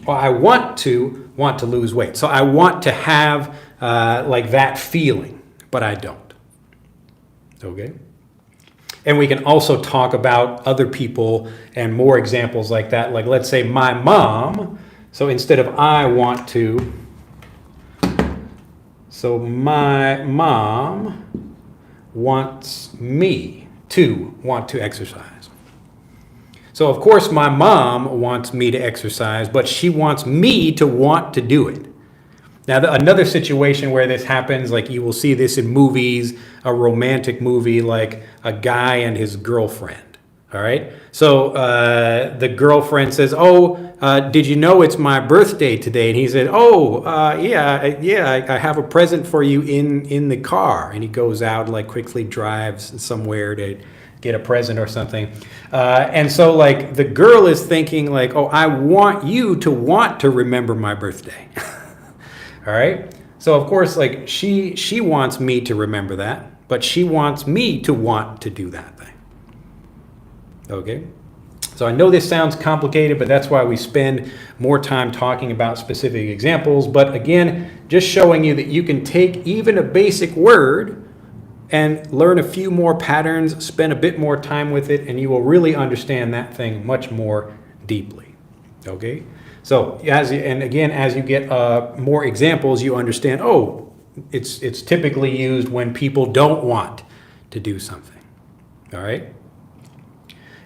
Or I want to lose weight. So I want to have like that feeling, but I don't. Okay? And we can also talk about other people and more examples like that. Like let's say my mom. So instead of I want to, so my mom wants me to want to exercise. So of course my mom wants me to exercise, but she wants me to want to do it. Now another situation where this happens, like you will see this in movies, a romantic movie like a guy and his girlfriend. All right. So the girlfriend says, oh, did you know it's my birthday today? And he said, oh, yeah, I have a present for you in the car. And he goes out, like quickly drives somewhere to get a present or something. And so like the girl is thinking like, oh, I want you to want to remember my birthday. All right. So of course, like she wants me to remember that, but she wants me to want to do that thing. Okay? So I know this sounds complicated, but that's why we spend more time talking about specific examples. But again, just showing you that you can take even a basic word and learn a few more patterns, spend a bit more time with it, and you will really understand that thing much more deeply. Okay? So as you get more examples, you understand, oh, it's typically used when people don't want to do something. All right?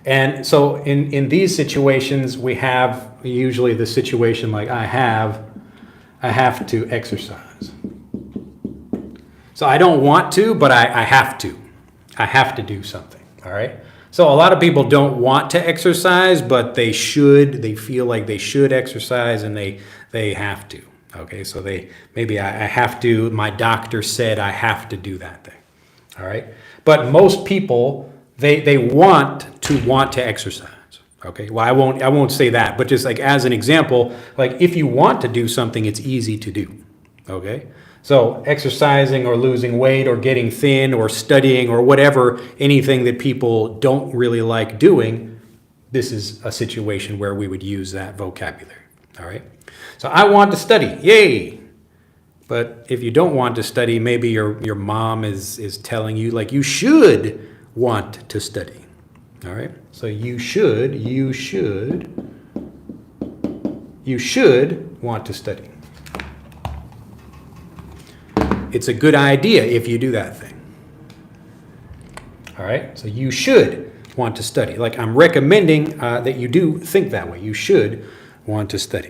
And so in these situations, we have usually the situation like I have to exercise. So I don't want to, but I have to. I have to do something, all right? So a lot of people don't want to exercise, but they should. They feel like they should exercise, and they have to, okay? So I have to, my doctor said I have to do that thing, all right? But most people, they want to exercise, okay? Well, I won't say that, but just like as an example, like if you want to do something, it's easy to do, okay? So exercising or losing weight or getting thin or studying or whatever, anything that people don't really like doing, this is a situation where we would use that vocabulary, all right? So I want to study, yay! But if you don't want to study, maybe your mom is telling you like you should want to study, all right? So you should want to study. It's a good idea if you do that thing. All right, so you should want to study. Like I'm recommending that you do think that way. You should want to study.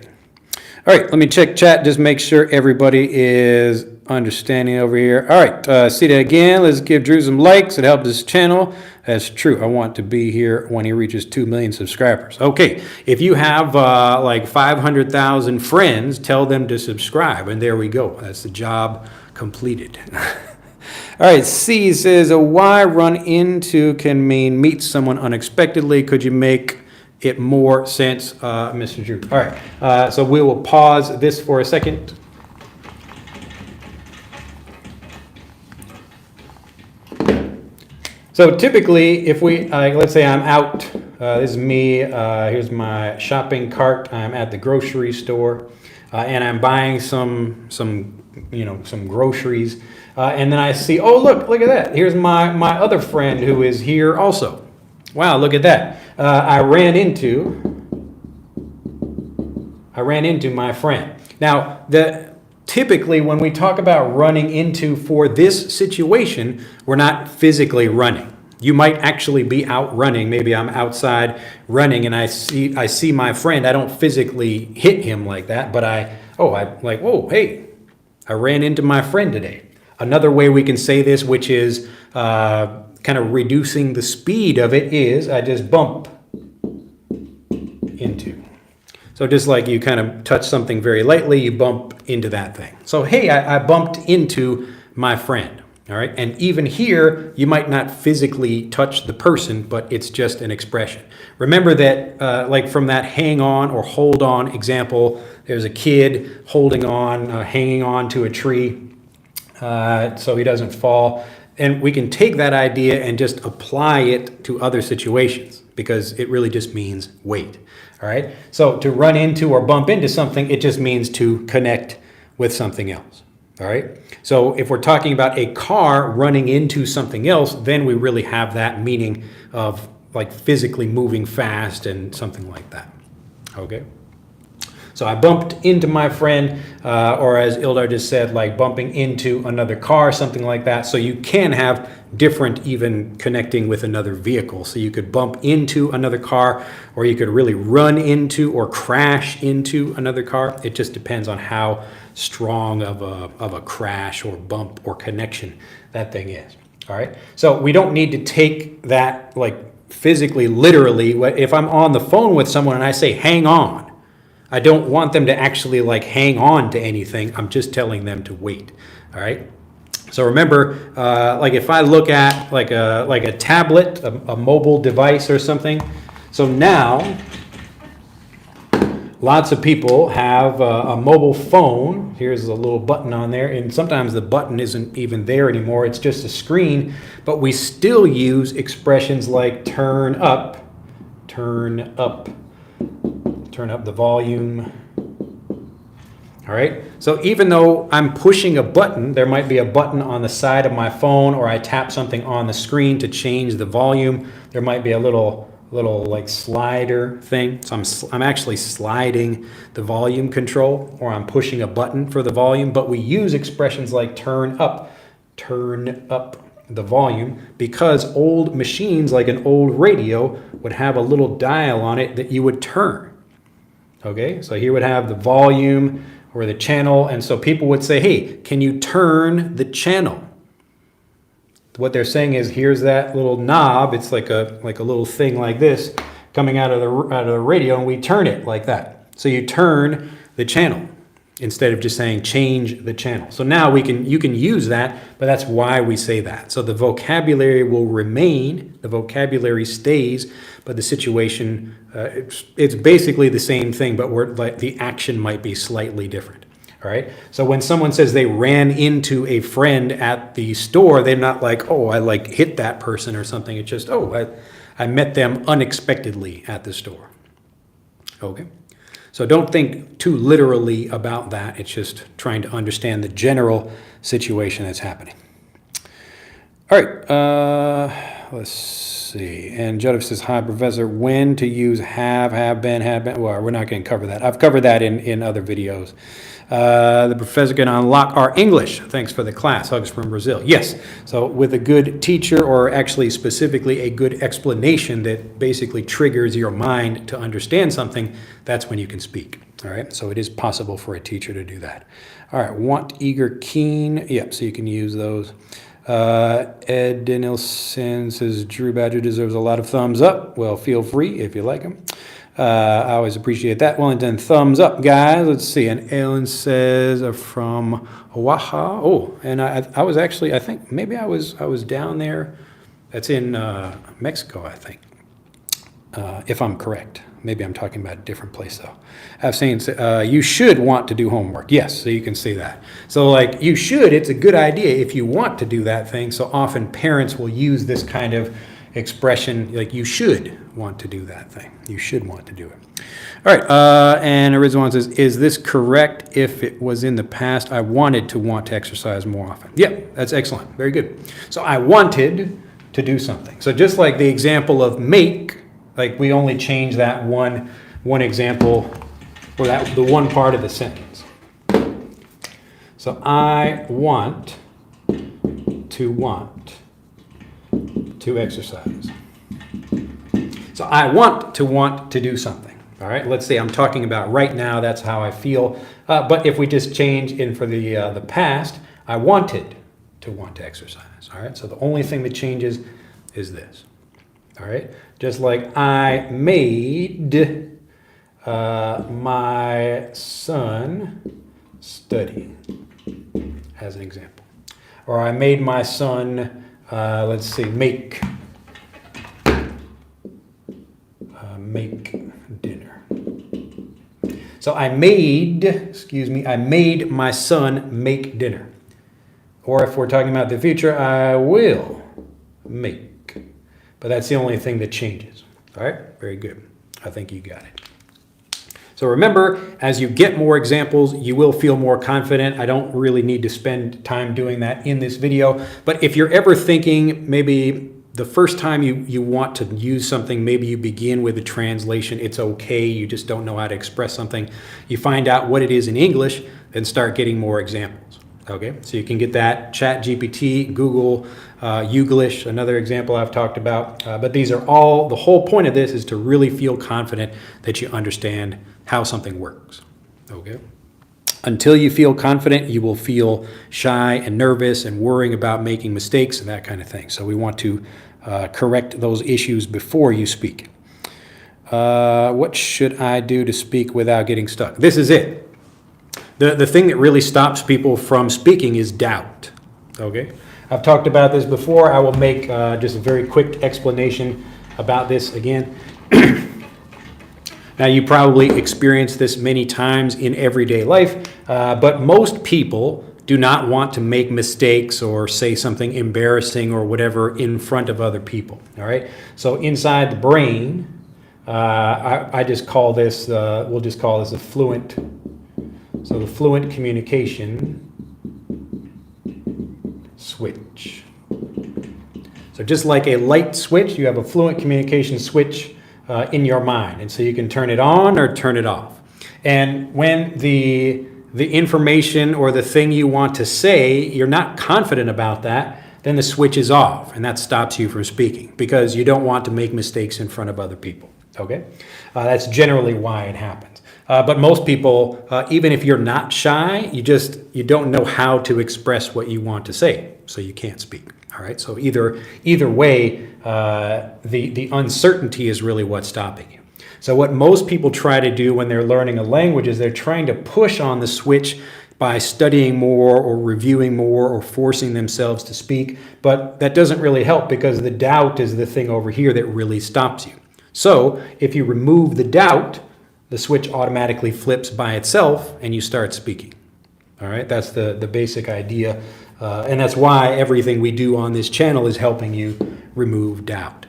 All right, let me check chat, just make sure everybody is understanding over here. All right, see that again. Let's give Drew some likes. It helps this channel. That's true. I want to be here when he reaches 2 million subscribers. Okay, if you have like 500,000 friends, tell them to subscribe. And there we go. That's the job completed. All right, C says, why run into can mean meet someone unexpectedly. Could you make it more sense, Mr. Drew? All right, so we will pause this for a second. So typically, if we, let's say I'm out, this is me, here's my shopping cart, I'm at the grocery store, and I'm buying some groceries, and then I see, oh, look at that, here's my other friend who is here also. Wow, look at that. I ran into my friend. Now, typically when we talk about running into for this situation, we're not physically running. You might actually be out running. Maybe I'm outside running and I see my friend. I don't physically hit him like that, but whoa, hey, I ran into my friend today. Another way we can say this, which is kind of reducing the speed of it, is I just bump into. So just like you kind of touch something very lightly, you bump into that thing. So, hey, I bumped into my friend, all right? And even here, you might not physically touch the person, but it's just an expression. Remember that, like from that hang on or hold on example, there's a kid holding on, hanging on to a tree so he doesn't fall. And we can take that idea and just apply it to other situations because it really just means wait. All right. So to run into or bump into something, it just means to connect with something else. All right. So if we're talking about a car running into something else, then we really have that meaning of like physically moving fast and something like that. Okay. So I bumped into my friend, or as Ildar just said, like bumping into another car, something like that. So you can have different even connecting with another vehicle. So you could bump into another car, or you could really run into or crash into another car. It just depends on how strong of a crash or bump or connection that thing is. All right. So we don't need to take that like physically, literally. If I'm on the phone with someone and I say, hang on, I don't want them to actually like hang on to anything. I'm just telling them to wait. All right. So remember, like if I look at like a tablet, a mobile device or something. So now lots of people have a mobile phone. Here's a little button on there, and sometimes the button isn't even there anymore. It's just a screen, but we still use expressions like turn up the volume. All right, so even though I'm pushing a button, there might be a button on the side of my phone, or I tap something on the screen to change the volume. There might be a little like slider thing. So I'm actually sliding the volume control, or I'm pushing a button for the volume, but we use expressions like turn up the volume, because old machines, like an old radio, would have a little dial on it that you would turn. Okay, so here would have the volume or the channel, and so people would say, hey, can you turn the channel? What they're saying is, here's that little knob. It's like a little thing like this coming out of the radio, and we turn it like that. So you turn the channel instead of just saying change the channel. So now you can use that, but that's why we say that. So the vocabulary will remain, the vocabulary stays, but the situation it's basically the same thing, but the action might be slightly different. All right. So when someone says they ran into a friend at the store, they're not like, oh, I like hit that person or something. It's just, oh, I met them unexpectedly at the store. Okay. So don't think too literally about that. It's just trying to understand the general situation that's happening. All right. Let's see. And Joseph says, hi, Professor. When to use have been. Well, we're not going to cover that. I've covered that in other videos. The professor can unlock our English. Thanks for the class. Hugs from Brazil. Yes. So with a good teacher, or actually specifically a good explanation that basically triggers your mind to understand something, that's when you can speak. All right. So it is possible for a teacher to do that. All right. Want, eager, keen. Yep. So you can use those. Ed Denilson says Drew Badger deserves a lot of thumbs up. Well, feel free if you like him. I always appreciate that. Wellington, thumbs up, guys. Let's see. And Ellen says from Oaxaca. Oh, and I was actually, I think maybe I was down there. That's in Mexico, I think, if I'm correct. Maybe I'm talking about a different place, though. I've seen you should want to do homework. Yes, so you can see that. So, like, you should, it's a good idea if you want to do that thing. So often parents will use this kind of expression, like you should want to do that thing. You should want to do it. All right, and original one says, is this correct if it was in the past? I wanted to want to exercise more often. Yeah, that's excellent. Very good. So I wanted to do something. So just like the example of make, like we only change that one example, or that the one part of the sentence. So I want to exercise. So I want to do something. All right, let's say I'm talking about right now, that's how I feel. But if we just change in for the past, I wanted to want to exercise. All right, so the only thing that changes is this. All right, just like I made my son study, as an example. Or I made my son, let's see, make dinner. So I made my son make dinner. Or if we're talking about the future, I will make. But that's the only thing that changes. All right, very good. I think you got it. So remember, as you get more examples, you will feel more confident. I don't really need to spend time doing that in this video. But if you're ever thinking maybe the first time you want to use something, maybe you begin with a translation, it's okay, you just don't know how to express something. You find out what it is in English, then start getting more examples. Okay, so you can get that, ChatGPT, Google, Youglish, another example I've talked about. But these are all, the whole point of this is to really feel confident that you understand how something works. Okay. Until you feel confident, you will feel shy and nervous and worrying about making mistakes and that kind of thing. So we want to correct those issues before you speak. What should I do to speak without getting stuck? This is it. The thing that really stops people from speaking is doubt. Okay? I've talked about this before. I will make just a very quick explanation about this again. Now, you probably experience this many times in everyday life, but most people do not want to make mistakes or say something embarrassing or whatever in front of other people, all right? So inside the brain, I just call this, we'll just call this a fluent, so the fluent communication switch. So just like a light switch, you have a fluent communication switch in your mind. And so you can turn it on or turn it off. And when the information or the thing you want to say, you're not confident about that, then the switch is off, and that stops you from speaking because you don't want to make mistakes in front of other people, okay? That's generally why it happens. But most people, even if you're not shy, you don't know how to express what you want to say, so you can't speak, all right? So either way, the uncertainty is really what's stopping you. So what most people try to do when they're learning a language is they're trying to push on the switch by studying more or reviewing more or forcing themselves to speak, but that doesn't really help because the doubt is the thing over here that really stops you. So if you remove the doubt, the switch automatically flips by itself and you start speaking. All right, that's the basic idea, and that's why everything we do on this channel is helping you remove doubt.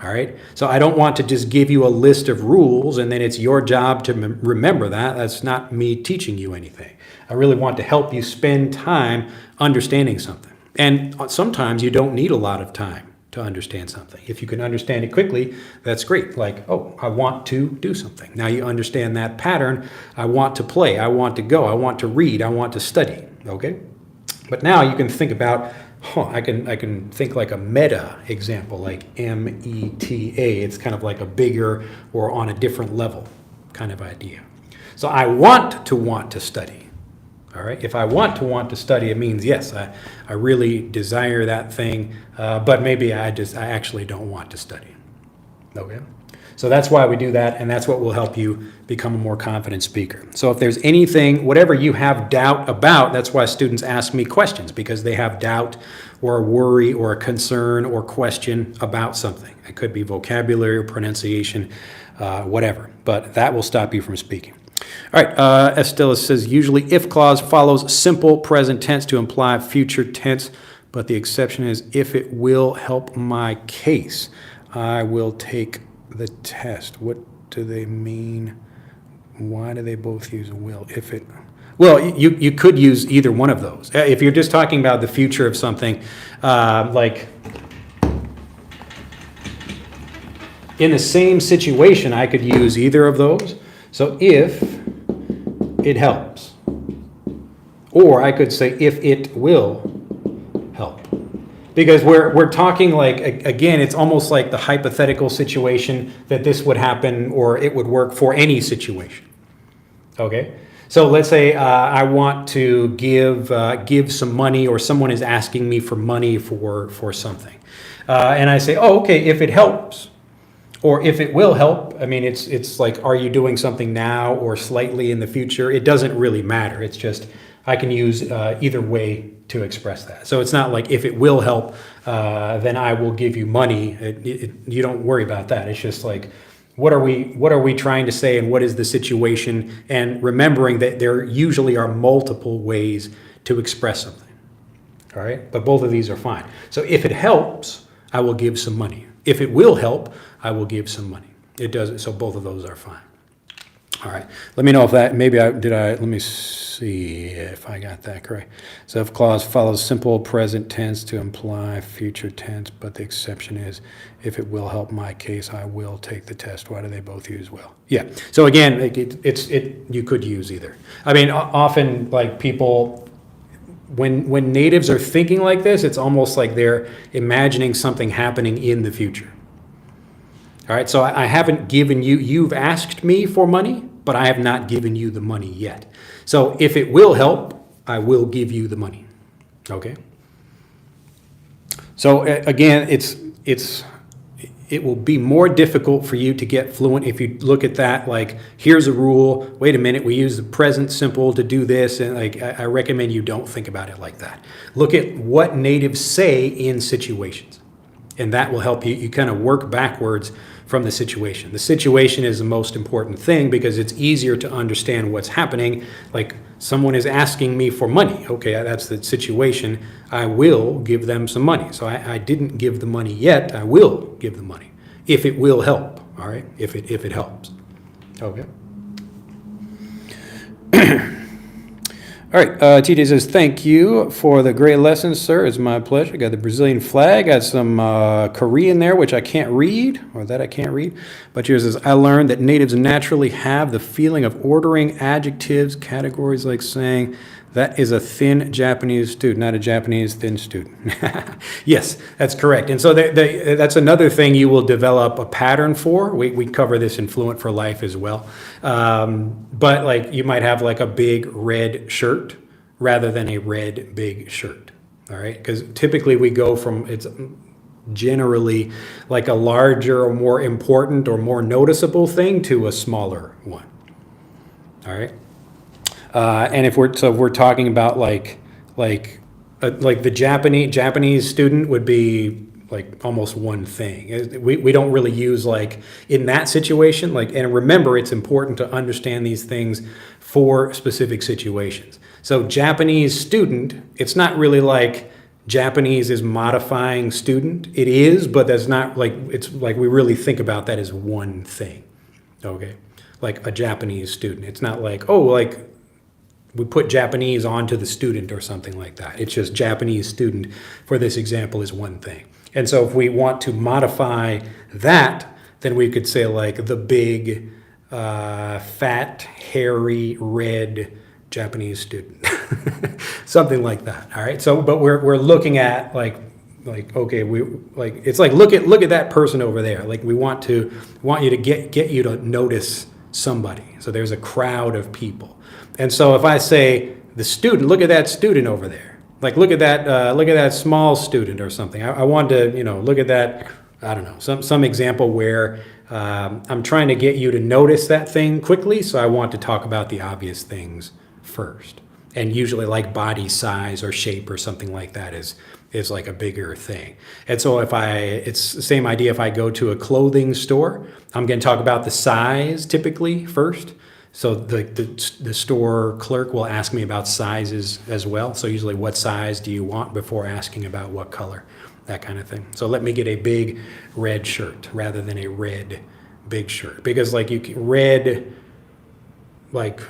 All right, so I don't want to just give you a list of rules and then it's your job to remember that. That's not me teaching you anything. I really want to help you spend time understanding something. And sometimes you don't need a lot of time to understand something. If you can understand it quickly, that's great. Like, oh, I want to do something. Now you understand that pattern. I want to play. I want to go. I want to read. I want to study. Okay? But now you can think about, I can think like a meta example, like M-E-T-A. It's kind of like a bigger or on a different level kind of idea. So I want to study. All right. If I want to study, it means yes, I really desire that thing, but maybe I actually don't want to study. Okay. So that's why we do that, and that's what will help you become a more confident speaker. So if there's anything, whatever you have doubt about, that's why students ask me questions, because they have doubt or a worry or a concern or question about something. It could be vocabulary or pronunciation, whatever, but that will stop you from speaking. All right, Estella says, usually if clause follows simple present tense to imply future tense, but the exception is if it will help my case, I will take the test. What do they mean? Why do they both use will? Well, you could use either one of those. If you're just talking about the future of something, like in the same situation, I could use either of those. So if it helps, or I could say if it will help. Because we're talking like, again, it's almost like the hypothetical situation that this would happen or it would work for any situation. Okay? So let's say I want to give some money, or someone is asking me for money for something. And I say, oh, okay, if it helps, or if it will help. I mean, it's like, are you doing something now or slightly in the future? It doesn't really matter. It's just, I can use either way to express that. So it's not like if it will help, then I will give you money. You don't worry about that. It's just like, what are we trying to say, and what is the situation? And remembering that there usually are multiple ways to express something. All right, but both of these are fine. So if it helps, I will give some money. If it will help, I will give some money. It does. So both of those are fine. All right. Let me know if that, let me see if I got that correct. So if clause follows simple present tense to imply future tense, but the exception is if it will help my case, I will take the test. Why do they both use will? Yeah. So again, you could use either. I mean, often like people, when natives are thinking like this, it's almost like they're imagining something happening in the future. All right, so I haven't given you, you've asked me for money, but I have not given you the money yet. So if it will help, I will give you the money, okay? So again, it will be more difficult for you to get fluent if you look at that like, here's a rule, wait a minute, we use the present simple to do this, and like I recommend you don't think about it like that. Look at what natives say in situations. And that will help you kind of work backwards from the situation. The situation is the most important thing because it's easier to understand what's happening. Like someone is asking me for money. Okay, that's the situation. I will give them some money. So I didn't give the money yet. I will give the money if it will help. All right, if it helps. Okay. All right, TJ says, thank you for the great lesson, sir. It's my pleasure. Got the Brazilian flag. Got some Korean there, which I can't read, or that I can't read. But yours says, I learned that natives naturally have the feeling of ordering adjectives, categories like saying, that is a thin Japanese student, not a Japanese thin student. Yes, that's correct. And so that's another thing you will develop a pattern for. We cover this in Fluent for Life as well. But like you might have like a big red shirt rather than a red big shirt. All right, because typically we go from, it's generally like a larger or more important or more noticeable thing to a smaller one. All right. And if we're talking about like the Japanese student would be like almost one thing. We don't really use like in that situation, like, and remember it's important to understand these things for specific situations. So Japanese student, it's not really like Japanese is modifying student. It is, but that's not like, it's like we really think about that as one thing. Okay. Like a Japanese student. It's not like, oh, like, we put Japanese onto the student or something like that. It's just Japanese student for this example is one thing. And so if we want to modify that, then we could say like the big, fat, hairy, red Japanese student. Something like that. All right. So, but we're looking at like, okay, it's like, look at that person over there. Like we want you to get you to notice somebody. So there's a crowd of people. And so if I say the student, look at that student over there. Like look at that small student or something. I want to, look at that. I don't know, some example where I'm trying to get you to notice that thing quickly. So I want to talk about the obvious things first. And usually like body size or shape or something like that is like a bigger thing. And so it's the same idea if I go to a clothing store, I'm going to talk about the size typically first. So the store clerk will ask me about sizes as well. So usually what size do you want before asking about what color, that kind of thing. So let me get a big red shirt rather than a red big shirt. Because like red, like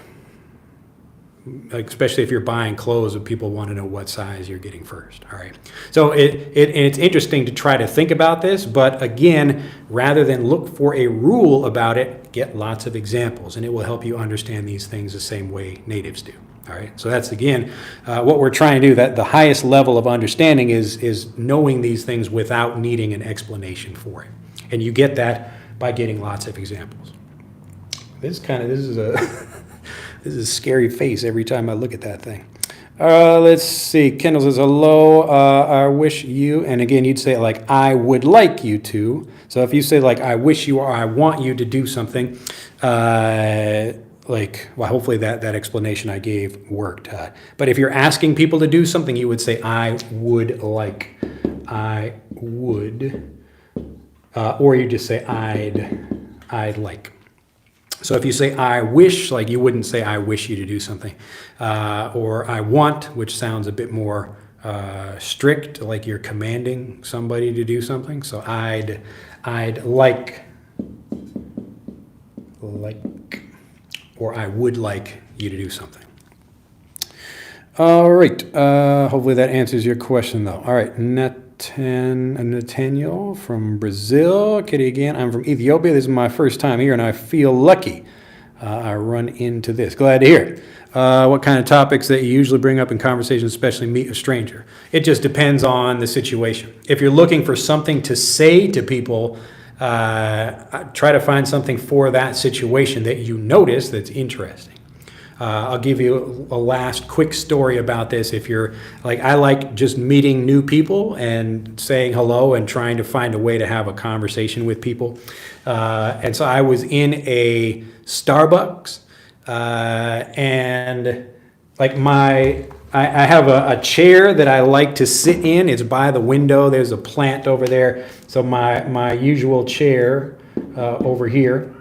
especially if you're buying clothes, people want to know what size you're getting first. All right. So it's interesting to try to think about this, but again, rather than look for a rule about it, get lots of examples, and it will help you understand these things the same way natives do. All right. So that's again what we're trying to do. That the highest level of understanding is knowing these things without needing an explanation for it, and you get that by getting lots of examples. This is a This is a scary face every time I look at that thing. Let's see. Kendall says, hello, I wish you, and again, you'd say like, I would like you to. So if you say like, I wish you or I want you to do something, hopefully that explanation I gave worked. But if you're asking people to do something, you would say, I would like, I would, or you just say, I'd like. So if you say, I wish, like you wouldn't say, I wish you to do something. Or I want, which sounds a bit more strict, like you're commanding somebody to do something. So I'd like, or I would like you to do something. All right. Hopefully that answers your question, though. All right. Nathaniel from Brazil. Kitty again. I'm from Ethiopia. This is my first time here, and I feel lucky I run into this. Glad to hear it. What kind of topics that you usually bring up in conversation, especially meet a stranger? It just depends on the situation. If you're looking for something to say to people, try to find something for that situation that you notice that's interesting. I'll give you a last quick story about this. If you're like, I like just meeting new people and saying hello and trying to find a way to have a conversation with people. And so I was in a Starbucks and like I have a chair that I like to sit in. It's by the window. There's a plant over there. So my usual chair over here,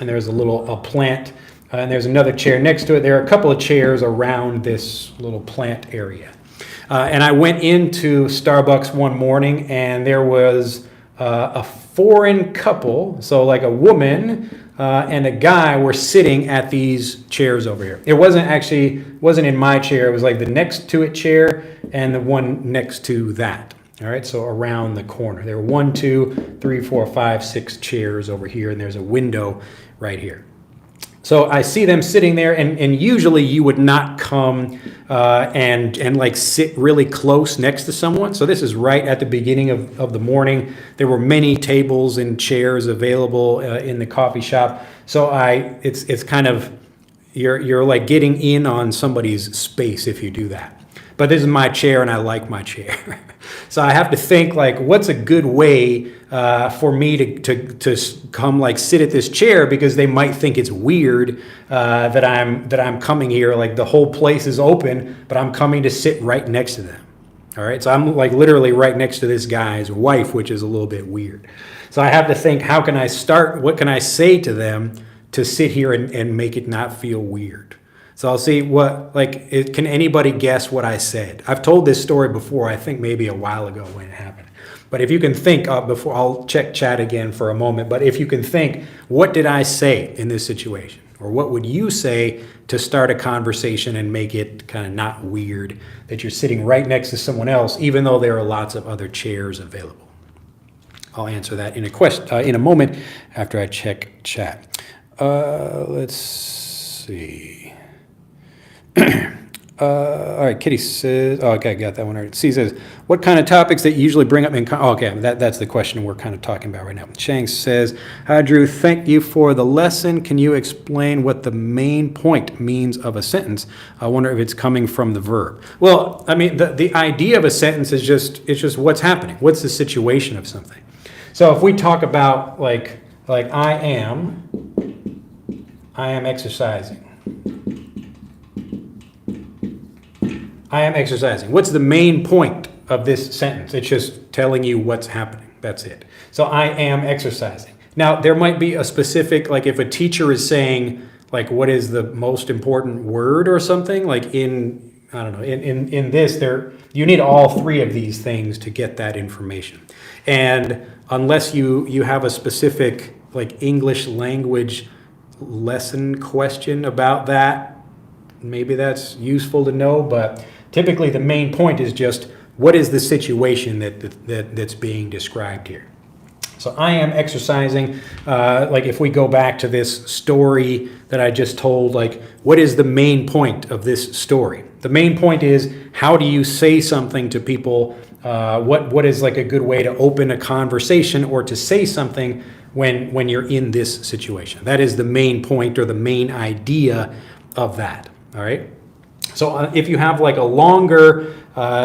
and there's a plant, and there's another chair next to it. There are a couple of chairs around this little plant area. And I went into Starbucks one morning, and there was a foreign couple, so like a woman and a guy were sitting at these chairs over here. It wasn't in my chair. It was like the next to it chair and the one next to that. All right, so around the corner. There were 1, 2, 3, 4, 5, 6 chairs over here, and there's a window right here. So I see them sitting there, and usually you would not come and like sit really close next to someone. So this is right at the beginning of the morning. There were many tables and chairs available in the coffee shop. So it's kind of, you're like getting in on somebody's space if you do that. But this is my chair, and I like my chair. So I have to think, like, what's a good way for me to come like sit at this chair, because they might think it's weird that I'm coming here, like the whole place is open, but I'm coming to sit right next to them. All right, so I'm like literally right next to this guy's wife, which is a little bit weird. So I have to think, how can I start? What can I say to them to sit here and make it not feel weird? So I'll see can anybody guess what I said? I've told this story before, I think maybe a while ago when it happened. But if you can think, before I'll check chat again for a moment, but if you can think, what did I say in this situation? Or what would you say to start a conversation and make it kind of not weird that you're sitting right next to someone else, even though there are lots of other chairs available? I'll answer that in a moment after I check chat. Let's see. All right, Kitty says, okay, I got that one right. C says, what kind of topics that you usually bring up in, okay, that's the question we're kind of talking about right now. Chang says, hi Drew, thank you for the lesson. Can you explain what the main point means of a sentence? I wonder if it's coming from the verb. Well, I mean, the idea of a sentence is just what's happening. What's the situation of something? So if we talk about like I am exercising. I am exercising. What's the main point of this sentence? It's just telling you what's happening. That's it. So I am exercising. Now, there might be a specific, like if a teacher is saying, like, what is the most important word or something, like in this, you need all three of these things to get that information. And unless you have a specific, like, English language lesson question about that, maybe that's useful to know, but typically the main point is just what is the situation that's being described here. So I am exercising, like if we go back to this story that I just told, like what is the main point of this story? The main point is, how do you say something to people? What is like a good way to open a conversation or to say something when you're in this situation? That is the main point or the main idea of that. All right. So if you have like a longer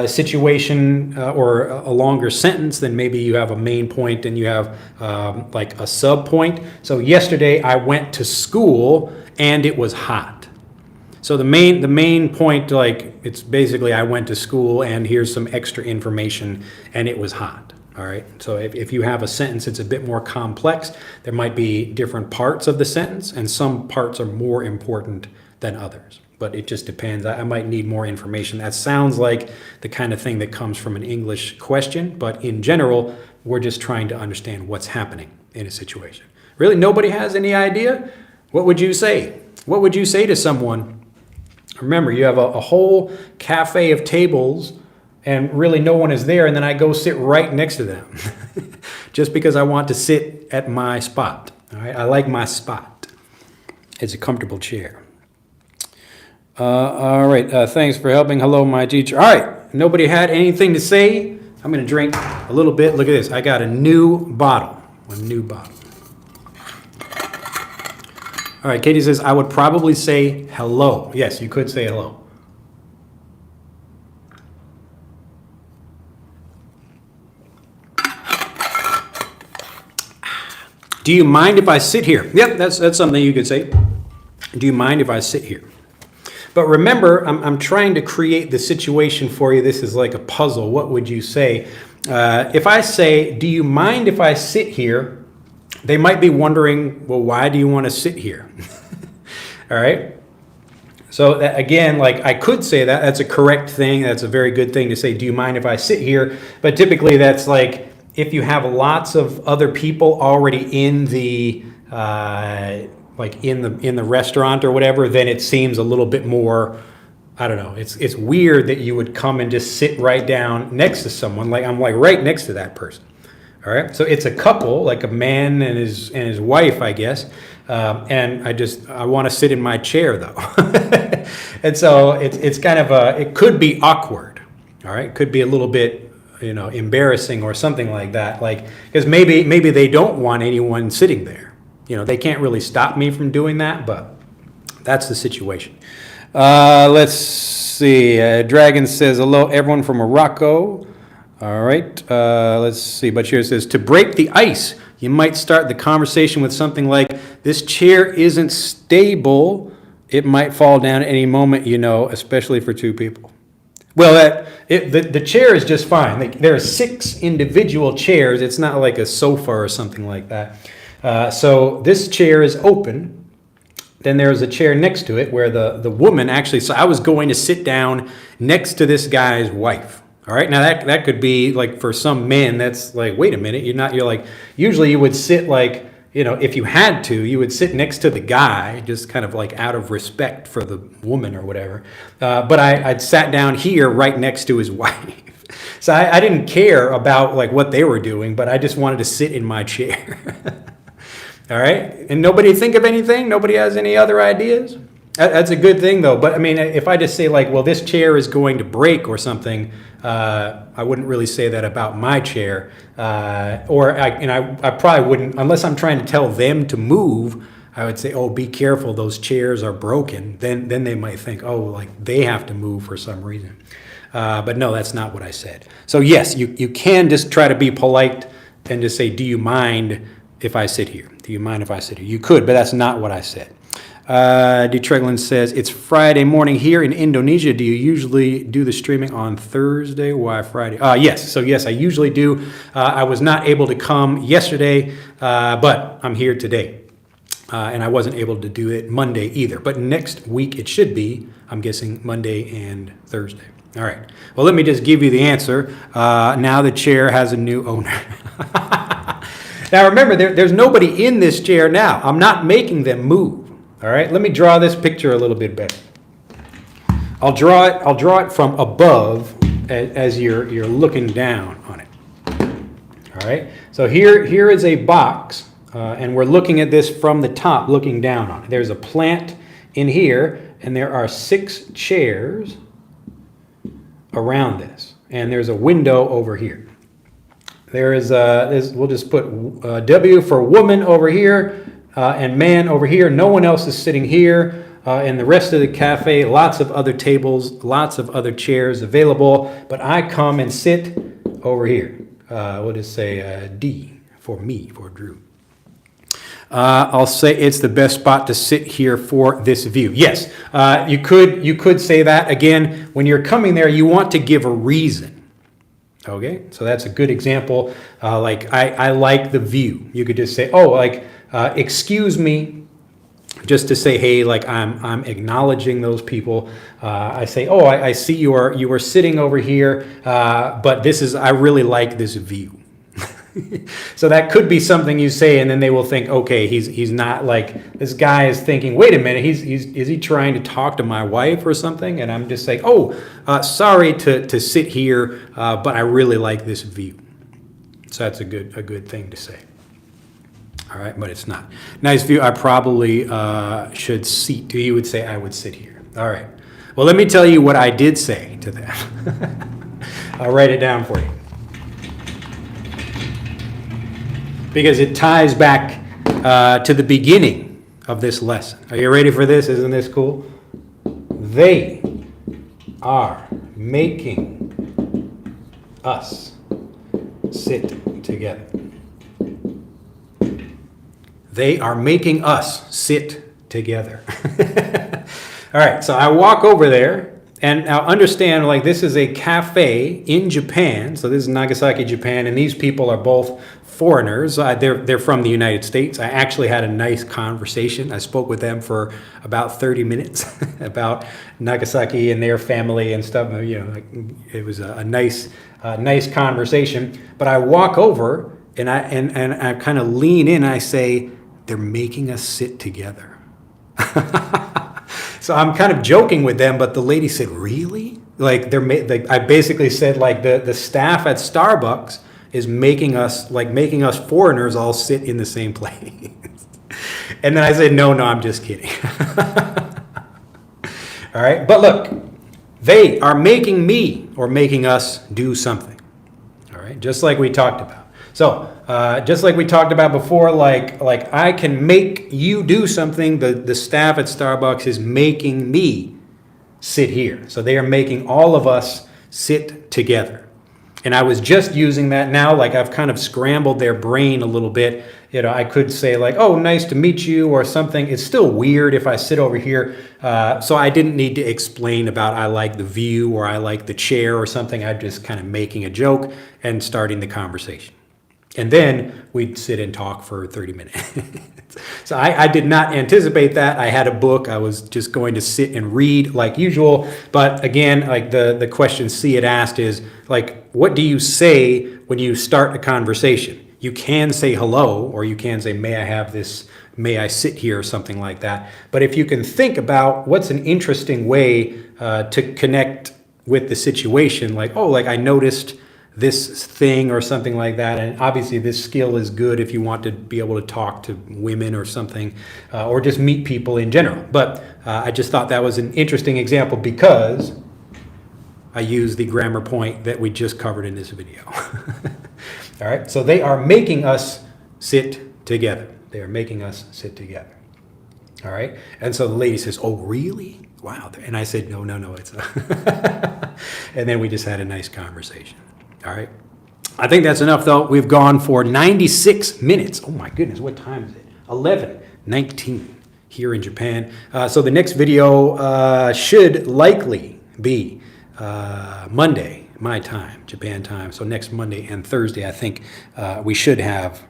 situation or a longer sentence, then maybe you have a main point and you have like a sub point. So yesterday I went to school and it was hot. So the main point, like it's basically I went to school and here's some extra information and it was hot. All right. So if you have a sentence, it's a bit more complex. There might be different parts of the sentence and some parts are more important than others. But it just depends. I might need more information. That sounds like the kind of thing that comes from an English question, but in general, we're just trying to understand what's happening in a situation. Really, nobody has any idea? What would you say? What would you say to someone? Remember, you have a whole cafe of tables and really no one is there, and then I go sit right next to them just because I want to sit at my spot. All right? I like my spot. It's a comfortable chair. All right, thanks for helping. Hello, my teacher. All right, nobody had anything to say? I'm going to drink a little bit. Look at this. I got a new bottle. A new bottle. All right, Katie says, I would probably say hello. Yes, you could say hello. Do you mind if I sit here? Yep, that's something you could say. Do you mind if I sit here? But remember, I'm trying to create the situation for you. This is like a puzzle. What would you say? If I say, do you mind if I sit here? They might be wondering, well, why do you want to sit here? All right. So that, again, like I could say that. That's a correct thing. That's a very good thing to say, do you mind if I sit here? But typically that's like if you have lots of other people already in the like in the restaurant or whatever, then it seems a little bit more, I don't know, it's weird that you would come and just sit right down next to someone. Like I'm like right next to that person. All right, so it's a couple, like a man and his wife, I guess, and I want to sit in my chair though, and so it's kind of it could be awkward. All right, it could be a little bit embarrassing or something like that, like because maybe they don't want anyone sitting there. They can't really stop me from doing that, but that's the situation. Let's see. Dragon says, hello, everyone from Morocco. All right. Let's see. But here it says, to break the ice, you might start the conversation with something like, this chair isn't stable. It might fall down at any moment, especially for two people. Well, the chair is just fine. There are 6 individual chairs. It's not like a sofa or something like that. So this chair is open. Then there's a chair next to it where the woman actually, so I was going to sit down next to this guy's wife. All right. Now that could be like for some men, that's like, wait a minute, you're like, usually you would sit like, if you had to, you would sit next to the guy, just kind of like out of respect for the woman or whatever. But I'd sat down here right next to his wife. So I didn't care about like what they were doing, but I just wanted to sit in my chair. All right. And nobody think of anything? Nobody has any other ideas? That's a good thing though. But I mean, if I just say like, well, this chair is going to break or something, I wouldn't really say that about my chair. Or I probably wouldn't, unless I'm trying to tell them to move, I would say, oh, be careful, those chairs are broken. Then they might think, oh, like they have to move for some reason. But no, that's not what I said. So yes, you can just try to be polite and just say, do you mind if I sit here? Do you mind if I sit here? You could, but that's not what I said. Detreglin says, it's Friday morning here in Indonesia. Do you usually do the streaming on Thursday? Why Friday? Yes. So yes, I usually do. I was not able to come yesterday, but I'm here today. And I wasn't able to do it Monday either. But next week it should be, I'm guessing, Monday and Thursday. All right. Well, let me just give you the answer. Now the chair has a new owner. Now remember, there's nobody in this chair now. I'm not making them move. All right. Let me draw this picture a little bit better. I'll draw it from above as you're looking down on it. All right. So here is a box, and we're looking at this from the top, looking down on it. There's a plant in here, and there are 6 chairs around this, and there's a window over here. There is we'll just put W for woman over here and man over here. No one else is sitting here. In the rest of the cafe, lots of other tables, lots of other chairs available, but I come and sit over here. We'll just say D for me, for Drew. I'll say it's the best spot to sit here for this view. Yes, you could say that. Again, when you're coming there, you want to give a reason. Okay, so that's a good example. Like I like the view. You could just say, oh, like excuse me, just to say, hey, like I'm acknowledging those people. I say, oh, I see you are sitting over here, but I really like this view. So that could be something you say, and then they will think, okay, he's not like, this guy is thinking, wait a minute, is he trying to talk to my wife or something? And I'm just saying, oh, sorry to sit here, but I really like this view. So that's a good thing to say. All right, but it's not. Nice view. I probably should seat. You would say I would sit here. All right. Well, let me tell you what I did say to them. I'll write it down for you, because it ties back to the beginning of this lesson. Are you ready for this? Isn't this cool? They are making us sit together. They are making us sit together. All right, so I walk over there, and now understand, like, this is a cafe in Japan. So this is Nagasaki, Japan, and these people are both foreigners. They're from the United States. I actually had a nice conversation. I spoke with them for about 30 minutes about Nagasaki and their family and stuff. You know, like, it was a nice conversation. But I walk over and I kind of lean in. And I say, they're making us sit together. So I'm kind of joking with them, but the lady said, "Really?" Like I basically said, like, the staff at Starbucks is making us foreigners all sit in the same place. And then I said, no, I'm just kidding. All right, but look, they are making me or making us do something. All right, just like we talked about. So just like we talked about before, like I can make you do something. The staff at Starbucks is making me sit here. So they are making all of us sit together. And I was just using that now, like I've kind of scrambled their brain a little bit. You know, I could say like, oh, nice to meet you or something. It's still weird if I sit over here. So I didn't need to explain about I like the view or I like the chair or something. I'm just kind of making a joke and starting the conversation. And then we'd sit and talk for 30 minutes. So I did not anticipate that. I had a book. I was just going to sit and read like usual. But again, like the question C had asked is like, what do you say when you start a conversation? You can say hello, or you can say, may I have this, may I sit here, or something like that. But if you can think about what's an interesting way to connect with the situation, like, oh, like I noticed this thing or something like that. And obviously this skill is good if you want to be able to talk to women or something, or just meet people in general. But I just thought that was an interesting example because I used the grammar point that we just covered in this video. All right, so they are making us sit together. They are making us sit together. All right, and so the lady says, oh, really? Wow. And I said, no, it's and then we just had a nice conversation. All right. I think that's enough, though. We've gone for 96 minutes. Oh, my goodness. What time is it? 11:19 here in Japan. So the next video should likely be Monday, my time, Japan time. So next Monday and Thursday, I think we should have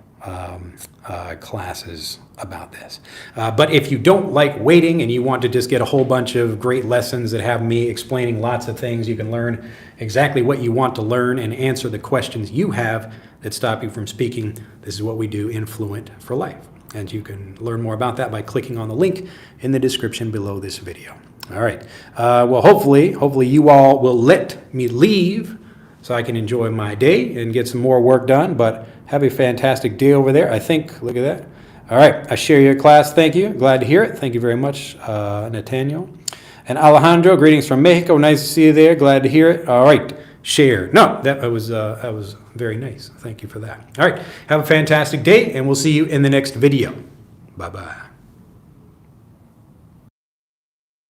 classes about this. But if you don't like waiting and you want to just get a whole bunch of great lessons that have me explaining lots of things, you can learn exactly what you want to learn and answer the questions you have that stop you from speaking. This is what we do in Fluent for Life. And you can learn more about that by clicking on the link in the description below this video. All right. Well, hopefully you all will let me leave so I can enjoy my day and get some more work done. But have a fantastic day over there. I think, look at that. All right, I share your class. Thank you. Glad to hear it. Thank you very much, Nathaniel. And Alejandro, greetings from Mexico. Nice to see you there. Glad to hear it. All right, share. No, that was very nice. Thank you for that. All right, have a fantastic day, and we'll see you in the next video. Bye-bye.